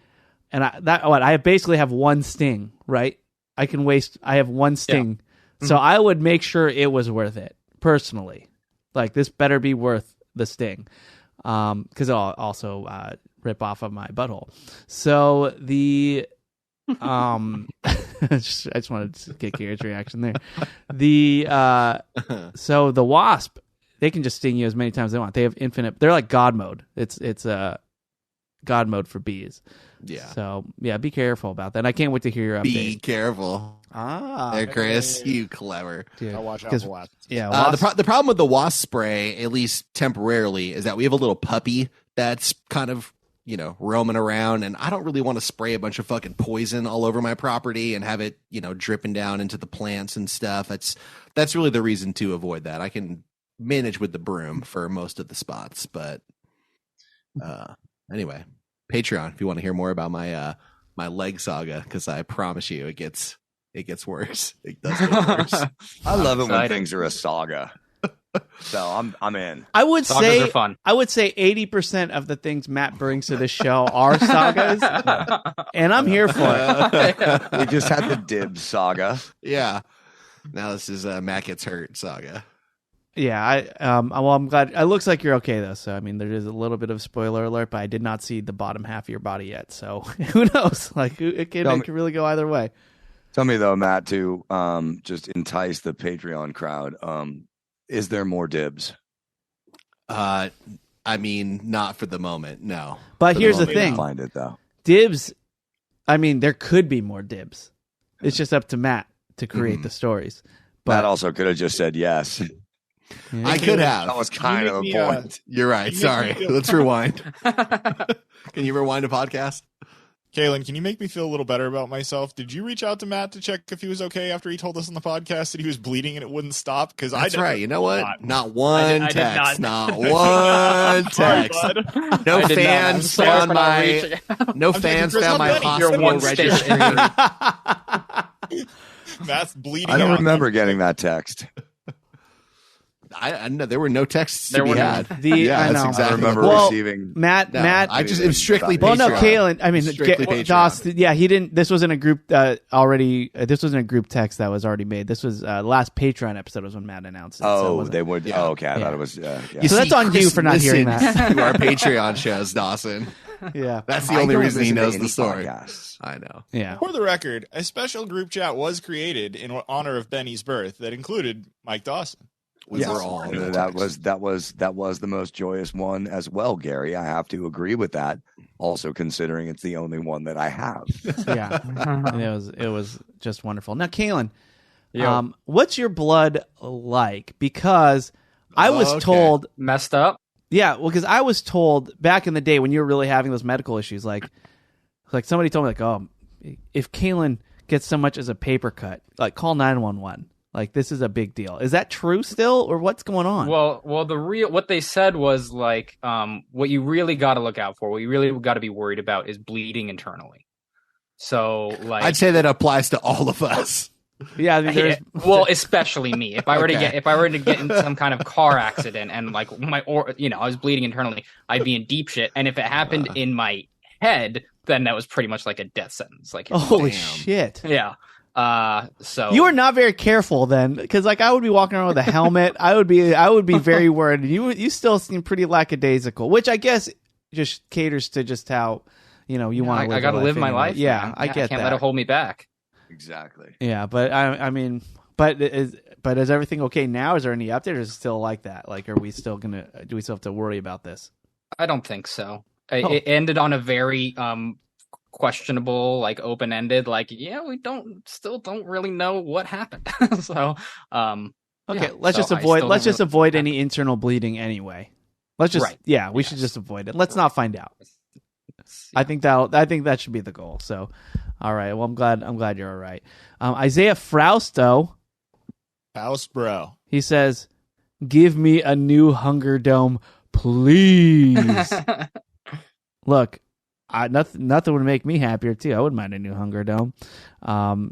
and I basically have 1 sting, right? I have 1 sting, so I would make sure it was worth it personally. Like this better be worth the sting, because it'll also rip off of my butthole. So the I just wanted to get Garrett's reaction there. So the wasp, they can just sting you as many times as they want. They have infinite. They're like God mode. It's God mode for bees. Yeah. So yeah, be careful about that. I can't wait to hear your update. Be careful. There, Chris, you clever. Dude, I'll watch out for wasps. Yeah. The problem with the wasp spray, at least temporarily, is that we have a little puppy that's kind of roaming around, and I don't really want to spray a bunch of fucking poison all over my property and have it, dripping down into the plants and stuff. That's really the reason to avoid that. I can manage with the broom for most of the spots, but anyway, Patreon if you want to hear more about my my leg saga, because I promise you it gets worse. It does get worse. I love it when things are a saga. So I'm in. I would Sagas are fun. I would say 80% of the things Matt brings to the show are sagas, and I'm here for it. We just had the Dibs saga. Yeah. Now this is Matt Gets Hurt saga. Yeah, I'm glad. It looks like you're okay though. So I mean, there is a little bit of spoiler alert, but I did not see the bottom half of your body yet. So who knows? Like it can really go either way. Tell me though, Matt, to just entice the Patreon crowd. Is there more Dibs? I mean, not for the moment, no. But here's the thing: find it though. Dibs. I mean, there could be more Dibs. It's just up to Matt to create the stories. But Matt also could have just said yes. Yeah. I could have. That was kind of the point. You're right. Sorry. Let's rewind. Can you rewind a podcast? Kaylin, can you make me feel a little better about myself? Did you reach out to Matt to check if he was okay after he told us on the podcast that he was bleeding and it wouldn't stop? Because that's right. You know what? Not one text. Not one text. No fans found my. No fans found my hospital registry. Matt's bleeding. I don't remember getting that text. I know there were no texts there to be had. I know. Exactly. I remember receiving. Matt. I just it was strictly. Well, Patreon. no, Kaylin. I mean, Joss. Yeah, he didn't. This wasn't a group already. This wasn't a group text that was already made. This was last Patreon episode was when Matt announced it. Oh, they would. Yeah. Oh, okay. I thought it was. Yeah. So that's on you for not hearing that. To our Patreon shows, Dawson. Yeah, that's the only reason he knows the story. Podcasts. I know. Yeah. For the record, a special group chat was created in honor of Benny's birth that included Mike Dawson. Yes. That was the most joyous one as well, Gary. I have to agree with that. Also, considering it's the only one that I have. Yeah, it was just wonderful. Now, Kaylin, What's your blood like? Because I was told messed up. Yeah, well, because I was told back in the day when you were really having those medical issues, like somebody told me, like, oh, if Kaylin gets so much as a paper cut, like, call 911. Like, this is a big deal. Is that true still, or what's going on? Well, what they said was, like, what you really got to look out for, what you really got to be worried about is bleeding internally. So, like, I'd say that applies to all of us. Yeah, I mean, well, especially me. If I were to get in some kind of car accident and, like, I was bleeding internally, I'd be in deep shit. And if it happened in my head, then that was pretty much like a death sentence. Like, holy shit. Yeah. So you were not very careful then, because, like, I would be walking around with a helmet. I would be very worried. You still seem pretty lackadaisical, which I guess just caters to just how you want to live. I got to live my life. Yeah, man. I get can't that. let it hold me back. Exactly. Yeah, but I mean, but is everything okay now? Is there any update, or is it still like that? Like, do we still have to worry about this? I don't think so. It ended on a very questionable, like, open-ended, like, we still don't really know what happened. So okay, let's just avoid any internal bleeding anyway. Let's just we should just avoid it. Let's not find out. I think that should be the goal. So, all right. Well, I'm glad you're all right. Isaiah Frausto, bro. He says, "Give me a new Hunger Dome, please." Look, nothing would make me happier too. I wouldn't mind a new Hunger Dome.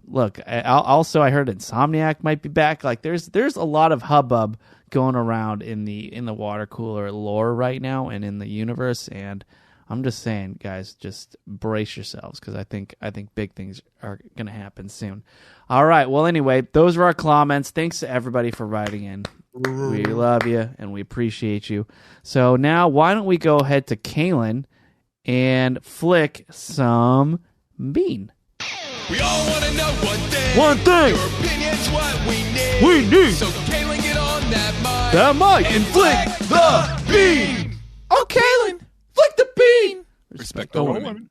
Look, I heard Insomniac might be back. Like, there's a lot of hubbub going around in the water cooler lore right now and in the universe, and I'm just saying, guys, just brace yourselves, because I think big things are going to happen soon. All right. Well, anyway, those are our comments. Thanks to everybody for writing in. We love you and we appreciate you. So now, why don't we go ahead to Kaylin and flick some bean? We all want to know one thing. Your opinion's what we need. So Kaylin, get on that mic and flick the bean. Oh, Kaylin, flick the bean. Respect all women.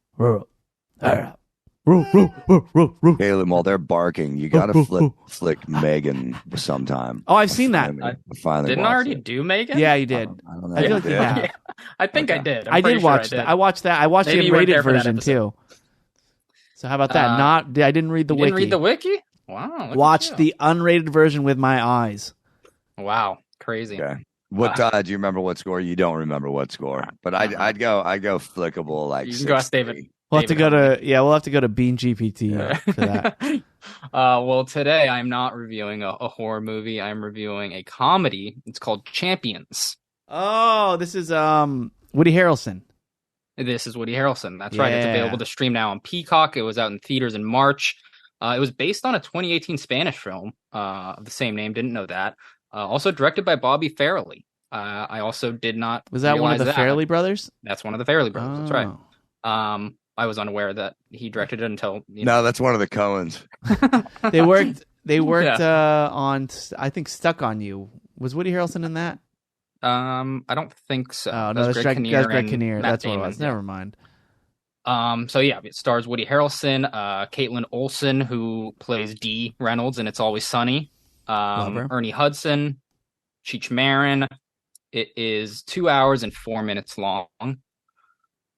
Caleb, while they're barking, you gotta flick Megan sometime. Oh, I've seen that. Didn't I already do Megan? Yeah, you did. I don't know. I feel like you have. Yeah, I think I did. I did watch that. I watched that. I watched the unrated version too. So how about that? I didn't read the wiki. Didn't read the wiki? Wow. Watched the unrated version with my eyes. Wow, crazy. Okay. What do you remember what score? You don't remember what score, but I'd go flickable like. You can go ask David. We'll have to go to Bean GPT for that. Well, today I'm not reviewing a horror movie. I'm reviewing a comedy. It's called Champions. Oh, this is Woody Harrelson. This is Woody Harrelson. That's right. It's available to stream now on Peacock. It was out in theaters in March. It was based on a 2018 Spanish film of the same name. Didn't know that. Also directed by Bobby Farrelly. I also did not. Was that one of the Farrelly brothers? That's one of the Farrelly brothers. That's right. I was unaware that he directed it until. No, that's one of the Coens. They worked on, I think, Stuck on You. Was Woody Harrelson in that? I don't think so. Oh no, that's Greg Kinnear. That's what it was. Never mind. So yeah, it stars Woody Harrelson, Caitlin Olsen, who plays Dee Reynolds, and It's Always Sunny. Ernie Hudson, Cheech Marin. It is 2 hours and 4 minutes long.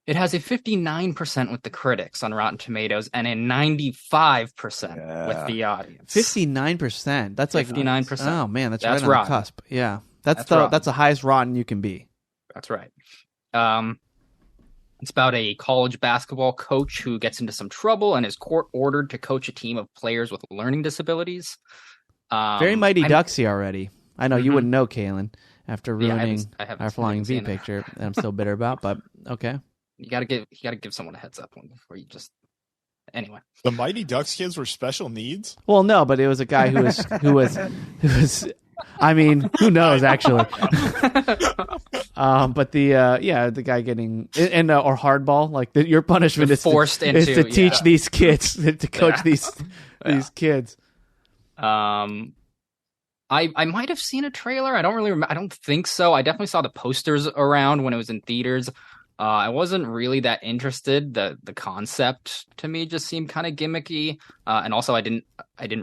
It has a 59% with the critics on Rotten Tomatoes and a 95% with the audience. 59%. That's like 59%. Oh man, that's right on the cusp. Yeah, that's the highest rotten you can be. That's right. It's about a college basketball coach who gets into some trouble and is court ordered to coach a team of players with learning disabilities. Very Mighty Ducksy already. I know you wouldn't know, Kaylin, after ruining our Flying V picture that I'm still bitter about, but okay. You gotta give someone a heads up before you just. Anyway, the Mighty Ducks kids were special needs. Well, no, but it was a guy who was. I mean, who knows actually? But the guy getting or hardball, like your punishment is to teach these kids to coach these kids. I might have seen a trailer. I don't really remember. I don't think so. I definitely saw the posters around when it was in theaters. I wasn't really that interested. The concept to me just seemed kind of gimmicky, and also I didn't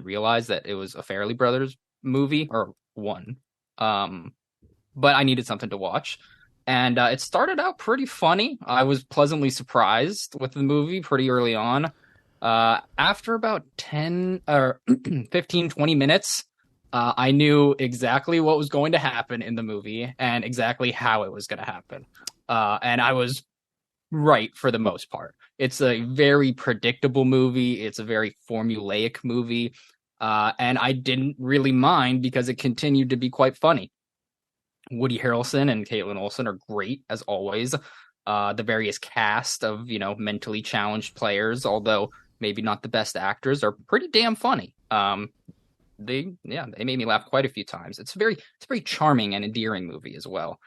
realize that it was a Farrelly Brothers movie or one. But I needed something to watch, and it started out pretty funny. I was pleasantly surprised with the movie pretty early on. After about 10 or 15, 20 minutes, I knew exactly what was going to happen in the movie and exactly how it was going to happen. And I was right for the most part. It's a very predictable movie. It's a very formulaic movie. And I didn't really mind because it continued to be quite funny. Woody Harrelson and Caitlin Olsen are great as always. The various cast of, mentally challenged players, although maybe not the best actors, are pretty damn funny. They made me laugh quite a few times. It's a very charming and endearing movie as well.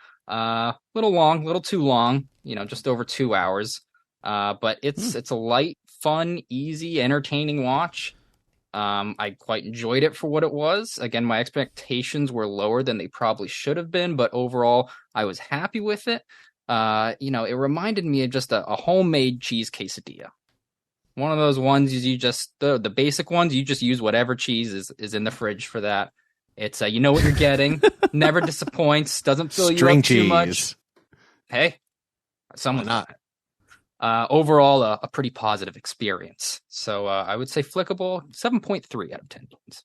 Little too long, just over 2 hours. But it's a light, fun, easy, entertaining watch. I quite enjoyed it for what it was. Again, my expectations were lower than they probably should have been, but overall, I was happy with it. It reminded me of just a homemade cheese quesadilla. One of those ones you just the basic ones, you just use whatever cheese is in the fridge for that. It's what you're getting, never disappoints, doesn't fill you up too much. Hey, someone not. Overall, a pretty positive experience. So I would say Flickable 7.3 out of 10 points.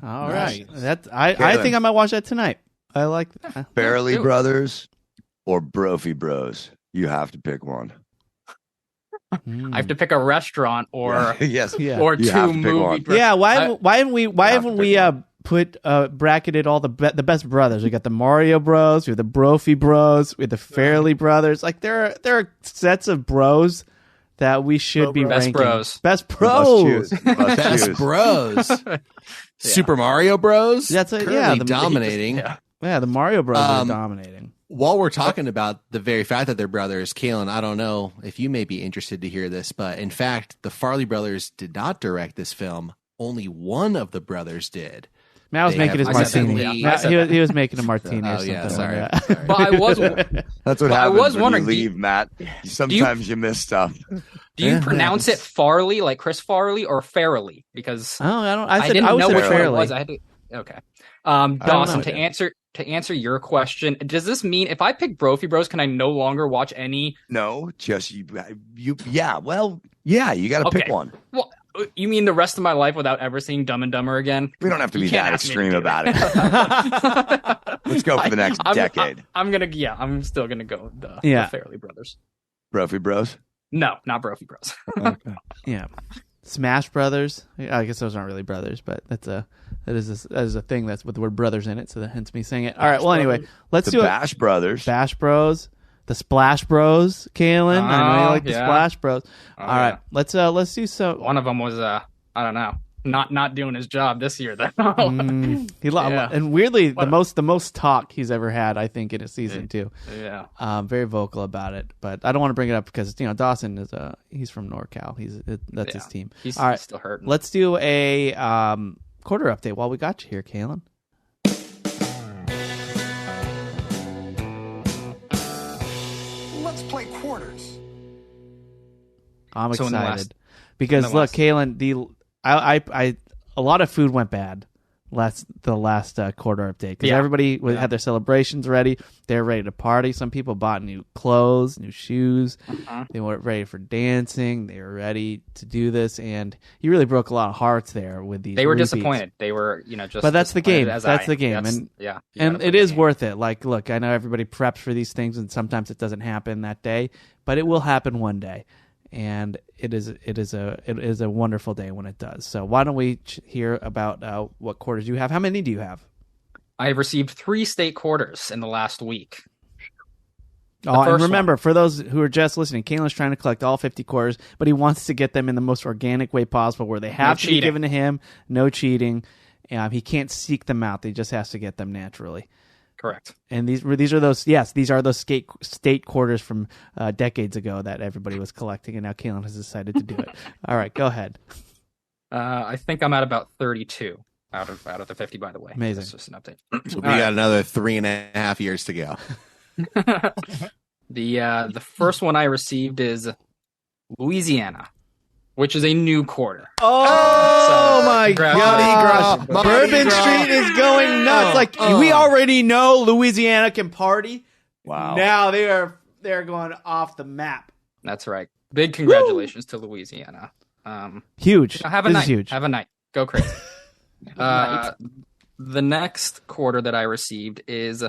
All right, I think I might watch that tonight. I like that. Farrelly Brothers or Brophy Bros. You have to pick one. I have to pick a restaurant or yes, or two movie. Yeah, why haven't we put bracketed all the best brothers? We got the Mario Bros, we have the Brophy Bros, we have the Farrelly Brothers. Like there are sets of bros that we should be ranking. Best Bros. Best Bros. Super Mario Bros. That's dominating. The Mario Bros are dominating. While we're talking about the very fact that they're brothers, Kalen, I don't know if you may be interested to hear this, but in fact, the Farrelly brothers did not direct this film. Only one of the brothers did. Matt was making his martini. He was making a martini or something. Yeah, sorry. But I was. That's what happens when you leave, Matt. Sometimes you miss stuff. Do you pronounce it Farley, like Chris Farley, or Farrelly? Because I didn't know which one it Farrelly. was. I had to. Okay. Dawson, to answer your question, does this mean if I pick Brophy Bros, can I no longer watch any? No, just you. Yeah. Well, yeah. You got to pick one. Well, you mean the rest of my life without ever seeing Dumb and Dumber again? We don't have to be that extreme about it. Let's go for the next decade. I'm still gonna go with the Farrelly Brothers. Brophy Bros? No, not Brophy Bros. Okay. Yeah. Smash Brothers. I guess those aren't really brothers, but that is a thing that's with the word brothers in it, so that hence me saying it. All right. Well, anyway, let's do it. Bash Brothers. Bash Bros. The Splash Bros. Kalen. I know you like the Splash Bros. All right. Let's do so. One of them was I don't know, not doing his job this year though. And weirdly, the most talk he's ever had, I think, in a season too. Yeah. Very vocal about it, but I don't want to bring it up because Dawson is he's from NorCal. That's his team. He's all right. Still hurting. Let's do a quarter update while we got you here, Kalen. Let's play quarters. I'm excited because look, Kalen, I a lot of food went bad the last quarter update because everybody had their celebrations ready. They're ready to party. Some people bought new clothes, new shoes. They were ready for dancing. They were ready to do this, and you really broke a lot of hearts there with these. They were repeats. disappointed. They were, just. But that's the game. That's the game, and it is worth it. Like, look, I know everybody preps for these things, and sometimes it doesn't happen that day, but it will happen one day. And it is a wonderful day when it does. So why don't we hear about what quarters you have? How many do you have? I have received 3 state quarters in the last week. And remember, for those who are just listening, Kalen's trying to collect all 50 quarters, but he wants to get them in the most organic way possible, where they have to be given to him. No cheating. He can't seek them out. He just has to get them naturally. Correct. And these are those state quarters from decades ago that everybody was collecting, and now Kalen has decided to do it. All right, go ahead. I think I'm at about 32 out of the 50. By the way, amazing. That's just an update. So we got another 3.5 years to go. The first one I received is Louisiana, which is a new quarter. Oh my gosh! Mardi Bourbon Gras. Street is going nuts. Like we already know Louisiana can party. Wow. Now they're going off the map. That's right. Big congratulations to Louisiana. Huge. Have a This night. is huge. Have a night. Go crazy. The next quarter that I received is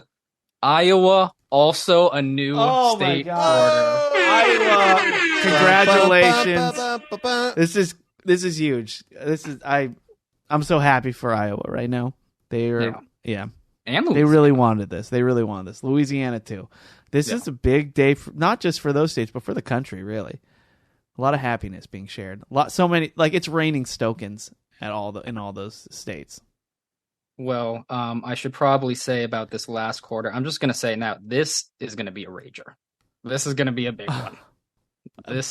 Iowa, also a new Oh my state God. quarter. Iowa. Congratulations. This is huge. I'm so happy for Iowa right now. Yeah. Yeah. And They Louisiana. really wanted this. Louisiana too. This is a big day for, not just for those states, but for the country, really. A lot of happiness being shared. So many, like it's raining Stokens in all those states. Well, I should probably say about this last quarter. I'm just gonna say now, this is gonna be a rager. This is gonna be a big one.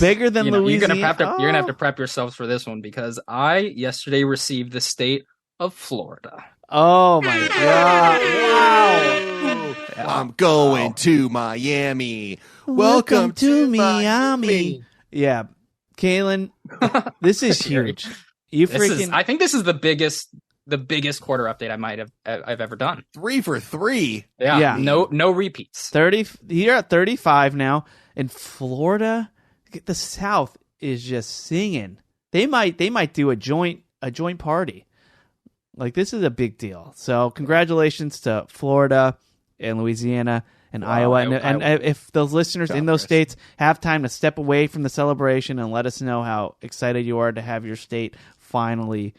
Bigger than Louisiana? You're gonna have to prep yourselves for this one because I yesterday received the state of Florida. Oh my God! Wow! I'm going to Miami. Welcome to Miami. Yeah, Kaylin, this is huge. You I think this is the biggest quarter update I've ever done. 3 for 3. Yeah. No repeats. 30. You're at 35 now. In Florida, the South is just singing. They might do a joint party. Like this is a big deal. So congratulations to Florida and Louisiana and Iowa. And if those listeners in those states have time to step away from the celebration and let us know how excited you are to have your state finally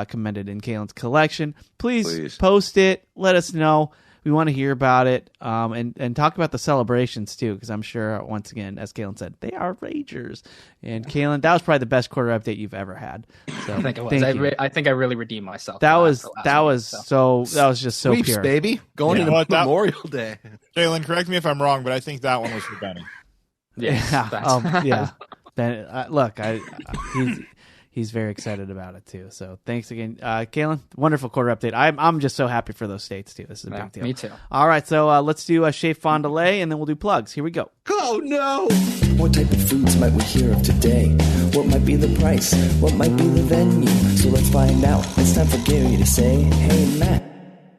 commended in Kaylin's collection, please post it. Let us know. We want to hear about it, and talk about the celebrations too, because I'm sure, once again, as Kaylin said, they are ragers. And Kaylin, that was probably the best quarter update you've ever had. So I think it was. I think I really redeemed myself. That was just so Sweeps, pure, baby. Going into Memorial Day. Jalen, correct me if I'm wrong, but I think that one was for Benny. Yeah. Ben, look, he's very excited about it too. So thanks again, Kaylin. Wonderful quarter update. I'm just so happy for those states too. This is a big deal. Me too. All right, so let's do a Chez Fond du Lait, and then we'll do plugs. Here we go. Oh no! What type of foods might we hear of today? What might be the price? What might be the venue? So let's find out. It's time for Gary to say, "Hey Matt,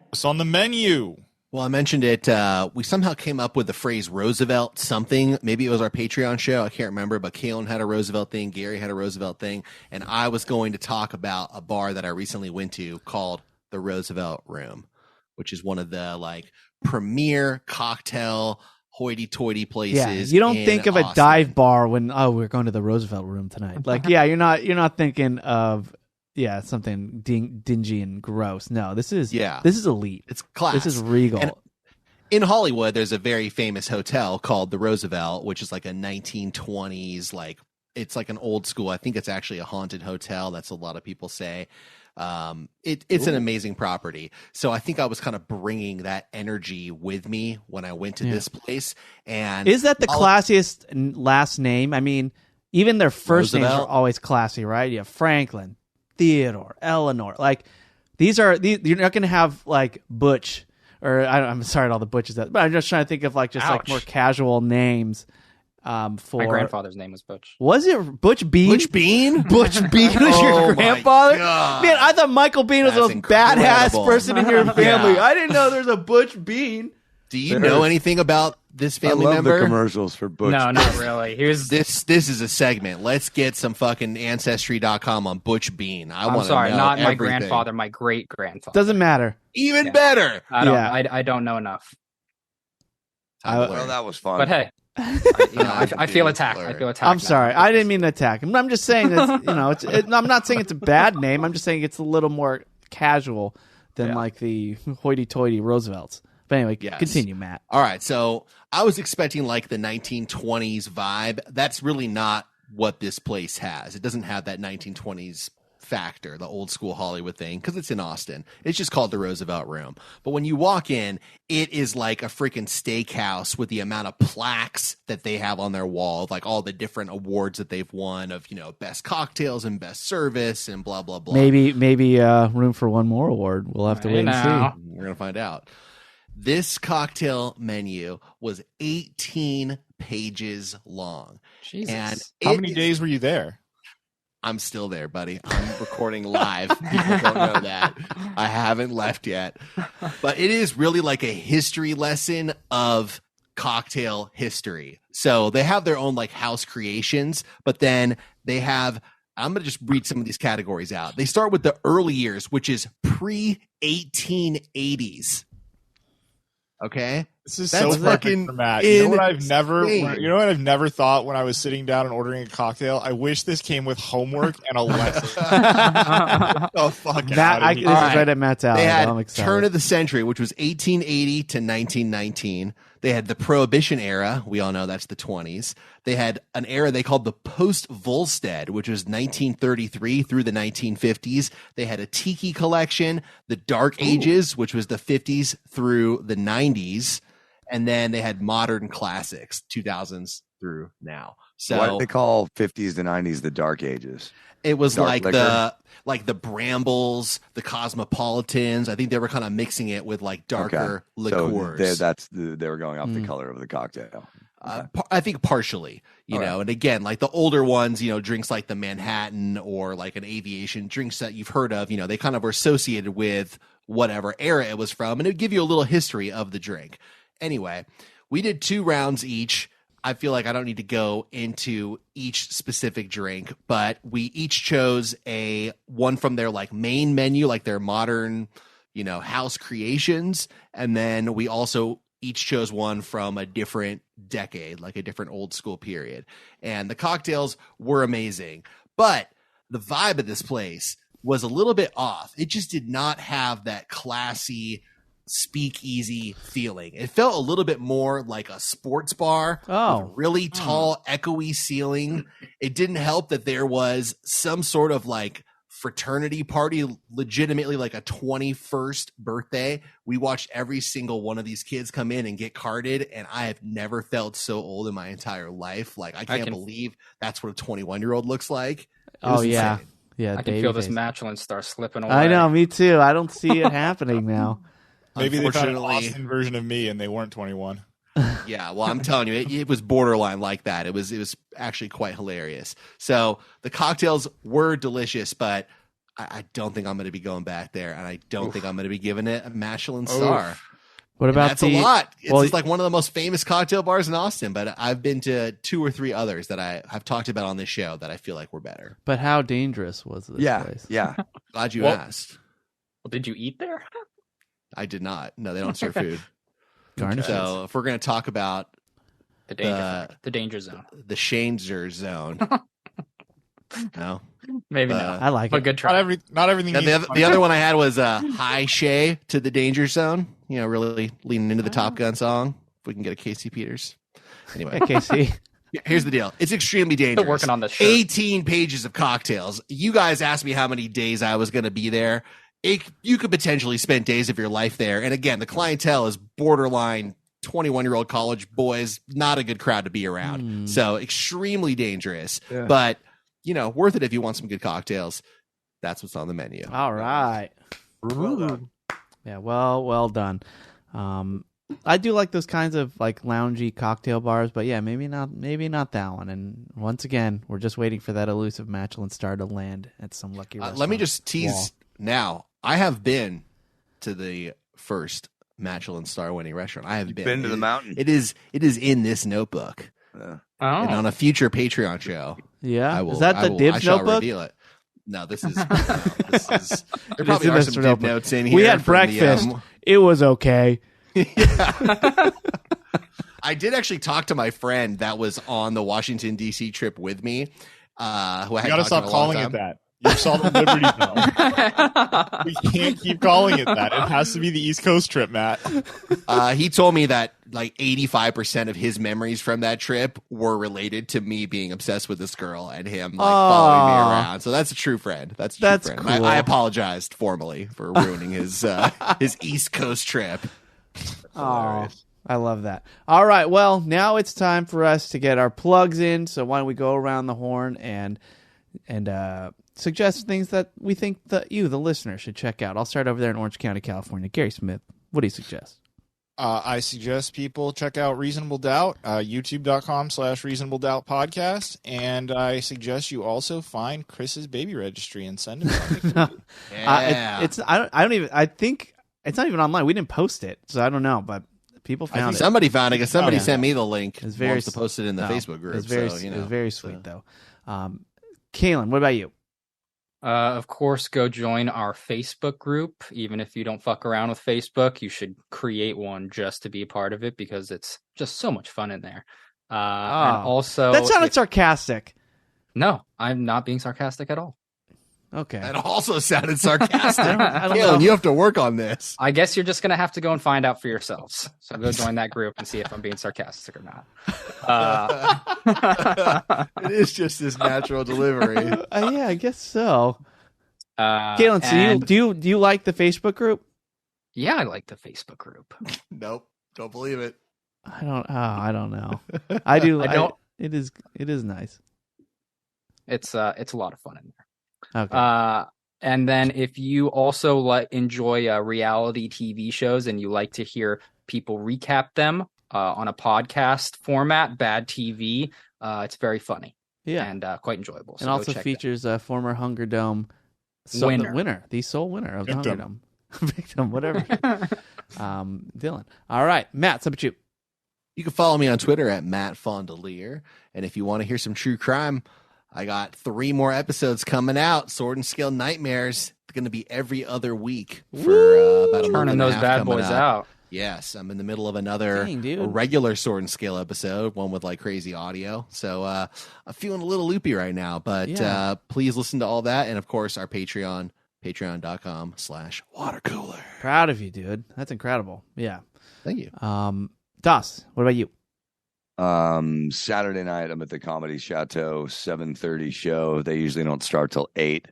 What's on the menu?" Well, I mentioned it. We somehow came up with the phrase Roosevelt something. Maybe it was our Patreon show. I can't remember, but Kaylin had a Roosevelt thing. Gary had a Roosevelt thing. And I was going to talk about a bar that I recently went to called the Roosevelt Room, which is one of the premier cocktail hoity-toity places. Yeah, you don't think of Austin. a dive bar when we're going to the Roosevelt Room tonight. You're not thinking of something dingy and gross. No, this is elite. It's class. This is regal. And in Hollywood, there's a very famous hotel called the Roosevelt, which is like a 1920s, it's like an old school. I think it's actually a haunted hotel. That's a lot of people say. It's an amazing property. So I think I was kind of bringing that energy with me when I went to this place. And is that the classiest last name? I mean, even their first names are always classy, right? You have Franklin, Theodore, Eleanor. These you're not going to have Butch, or I'm sorry to all the Butches, but I'm just trying to think of more casual names. For my grandfather's name was Butch. Was it Butch Bean? Butch Bean? Butch Bean was your grandfather? God. Man, I thought Michael Bean was the most badass person in your family. I didn't know there's a Butch Bean. Do you know anything about this family member? The commercials for Butch. No, not really. This is a segment. Let's get some fucking Ancestry.com on Butch Bean. I'm sorry, not everything. my grandfather, my great grandfather. Doesn't matter. Even better. I don't know enough. Well, that was fun. But hey, I feel attacked. I'm sorry. I didn't mean to attack him. I'm just saying that I'm not saying it's a bad name. I'm just saying it's a little more casual than the hoity-toity Roosevelts. But anyway, continue, Matt. All right. So I was expecting the 1920s vibe. That's really not what this place has. It doesn't have that 1920s factor, the old school Hollywood thing, because it's in Austin. It's just called the Roosevelt Room. But when you walk in, it is like a freaking steakhouse with the amount of plaques that they have on their wall, all the different awards that they've won of, best cocktails and best service and blah, blah, blah. Maybe room for one more award. We'll have to wait and see. We're going to find out. This cocktail menu was 18 pages long. Jesus. And How many days were you there? I'm still there, buddy. I'm recording live. People don't know that. I haven't left yet. But it is really like a history lesson of cocktail history. So they have their own like house creations, but then they have, I'm going to just read some of these categories out. They start with the early years, which is pre-1880s. Okay? This is That's so fucking for Matt. You know what I've never thought when I was sitting down and ordering a cocktail? I wish this came with homework and a lesson. Oh fuck! This is right at Matt's alley. They had I'm excited. turn of the century, which was 1880 to 1919. They had the Prohibition era. We all know that's the 20s. They had an era they called the Post-Volstead, which was 1933 through the 1950s. They had a Tiki collection, the Dark Ages, which was the 50s through the 90s. And then they had modern classics, 2000s through now. So why do they call 50s to 90s the Dark Ages? It was Dark like liquor? the Brambles, the Cosmopolitans. I think they were kind of mixing it with like darker liqueurs. So they were going off the color of the cocktail. I think partially, you know, and again, like the older ones, you know, drinks like the Manhattan or like an Aviation, drinks that you've heard of, you know, they kind of were associated with whatever era it was from, and it would give you a little history of the drink. Anyway, we did 2 rounds each. I feel like I don't need to go into each specific drink, but we each chose one from their like main menu, like their modern, you know, house creations. And then we also each chose one from a different decade, like a different old school period. And the cocktails were amazing, but the vibe of this place was a little bit off. It just did not have that classy speakeasy feeling. It felt a little bit more like a sports bar with a really tall, echoey ceiling. It didn't help that there was some sort of like fraternity party, legitimately like a 21st birthday. We watched every single one of these kids come in and get carded, and I have never felt so old in my entire life. Like I can't believe that's what a 21-year-old looks like. Yeah. Yeah, I can feel this Michelin star slipping away. I know, me too. I don't see it happening now. Maybe they found an Austin version of me and they weren't 21. Yeah, well, I'm telling you, it was borderline like that. It was actually quite hilarious. So the cocktails were delicious, but I don't think I'm going to be going back there, and I don't think I'm going to be giving it a Michelin star. What about that's a lot. It's just like one of the most famous cocktail bars in Austin, but I've been to 2 or 3 others that I have talked about on this show that I feel like were better. But how dangerous was this place? Yeah. Glad you asked. Well, did you eat there? I did not. No, they don't serve food. Garnishes. So if we're going to talk about the danger zone, the Shanezer zone, no, maybe not. not. I like it. Good try. Not everything. The other one I had was High Shay to the Danger Zone. You know, really leaning into the Top Gun song. If we can get a Casey Peters. Anyway, Casey. Here's the deal. It's extremely dangerous. Still working on this shirt. 18 pages of cocktails. You guys asked me how many days I was going to be there. You could potentially spend days of your life there. And again, the clientele is borderline 21-year-old college boys, not a good crowd to be around. So extremely dangerous, but you know, worth it if you want some good cocktails. That's what's on the menu. All right. Well done. Yeah, well done. I do like those kinds of like loungy cocktail bars, but yeah, maybe not that one. And once again, we're just waiting for that elusive Michelin star to land at some lucky restaurant. Let me just tease now. I have been to the first Michelin star winning restaurant. I have been to the mountain. It is in this notebook. And on a future Patreon show. Yeah. Is that the Dibs notebook? Reveal it. No, this is there probably are some dib notes in here. We had breakfast. It was okay. I did actually talk to my friend that was on the Washington D.C. trip with me. Who I had gotta stop calling it that. You saw the Liberty Zone. We can't keep calling it that. It has to be the East Coast trip, Matt. He told me that like 85% of his memories from that trip were related to me being obsessed with this girl and him like following me around. So that's a true friend. That's a true friend. Cool. I apologized formally for ruining his East Coast trip. Oh, I love that. All right. Well, now it's time for us to get our plugs in. So why don't we go around the horn and suggest things that we think that you, the listener, should check out. I'll start over there in Orange County, California. Gary Smith, what do you suggest? I suggest people check out Reasonable Doubt, youtube.com/Reasonable Doubt podcast. And I suggest you also find Chris's baby registry and send it. I think it's not even online. We didn't post it, so I don't know, but people found it. Somebody found it because somebody sent me the link. It's very to post it in the Facebook group. It was very sweet, though. Kaylin, what about you? Of course, go join our Facebook group. Even if you don't fuck around with Facebook, you should create one just to be a part of it because it's just so much fun in there. And also, that sounded sarcastic. No, I'm not being sarcastic at all. Okay. That also sounded sarcastic. I don't Kaylin, know. you have to work on this. I guess you're just going to have to go and find out for yourselves. So go join that group and see if I'm being sarcastic or not. It is just this natural delivery. Yeah, I guess so. Kaylin, so do you like the Facebook group? Yeah, I like the Facebook group. Nope, don't believe it. I don't know. I do. It is nice. It's a lot of fun in there. Okay. And then if you also enjoy reality TV shows and you like to hear people recap them on a podcast format, Bad TV, it's very funny. Yeah, and quite enjoyable. So and also features a former Hunger Dome winner, the sole winner of the Hunger Dome. Victim, whatever. Dylan. All right, Matt, what's up with you? You can follow me on Twitter at Matt Fondelier. And if you want to hear some true crime, I got 3 more episodes coming out. Sword and Scale Nightmares. It's going to be every other week for about a month. Turning those bad boys out. Yes, I'm in the middle of another regular Sword and Scale episode, one with like crazy audio. So I'm feeling a little loopy right now, but please listen to all that. And of course, our Patreon, patreon.com/watercooler. Proud of you, dude. That's incredible. Yeah. Thank you. Das, what about you? Saturday night, I'm at the Comedy Chateau, 7:30 show. They usually don't start till 8.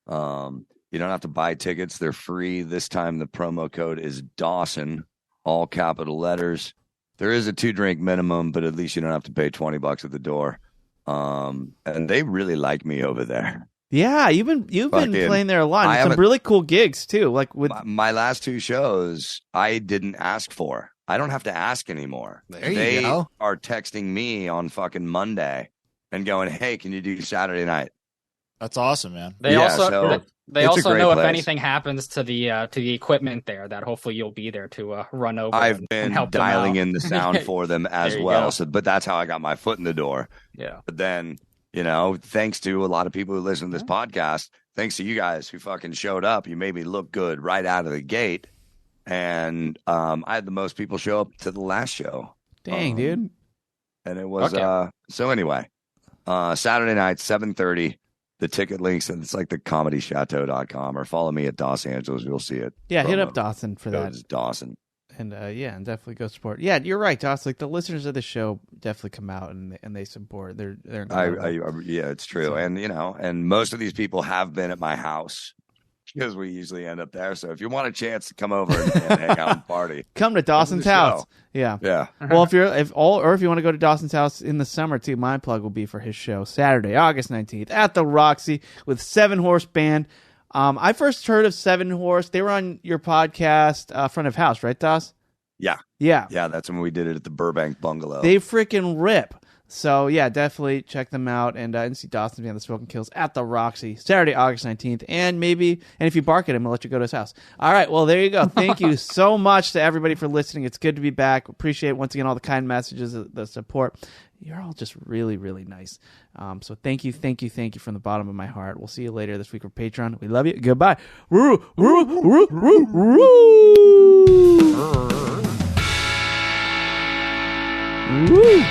You don't have to buy tickets. They're free. This time the promo code is Dawson, all capital letters. There is a 2-drink minimum, but at least you don't have to pay $20 at the door. And they really like me over there. Yeah, you've been playing there a lot. Some really cool gigs too. Like with my last 2 shows, I didn't ask for. I don't have to ask anymore. They are texting me on fucking Monday and going, "Hey, can you do Saturday night?" That's awesome, man. They also know if anything happens to the equipment there, that hopefully you'll be there to run over. I've been help dialing in the sound for them as well. So, but that's how I got my foot in the door. Yeah. But then, thanks to a lot of people who listen to this podcast, thanks to you guys who fucking showed up, you made me look good right out of the gate. And I had the most people show up to the last show. Dang, dude. And it was so anyway, Saturday night, 7:30. The ticket links, and it's like the comedychateau.com, or follow me at Dos Angeles. You'll see it. Yeah, hit up Dawson for that. It's Dawson. And and definitely go support. Yeah, you're right, Dawson. Like the listeners of the show definitely come out and they support. They're yeah, it's true. So, and and most of these people have been at my house because we usually end up there. So if you want a chance to come over and hang out and party, come to Dawson's house. Yeah. Well, if you want to go to Dawson's house in the summer too, my plug will be for his show Saturday, August 19th at the Roxy with 7 Horse Band. I first heard of 7 Horse. They were on your podcast, Front of House, right, Das? Yeah. That's when we did it at the Burbank Bungalow. They freaking rip. So yeah, definitely check them out and see Dawson's Band, The Smoking Kills at the Roxy Saturday, August 19th, and if you bark at him, he'll let you go to his house. All right, well there you go. Thank you so much to everybody for listening. It's good to be back. Appreciate once again all the kind messages, the support. You're all just really, really nice. So thank you from the bottom of my heart. We'll see you later this week for Patreon. We love you. Goodbye. Woo, woo, woo, woo, woo. Woo.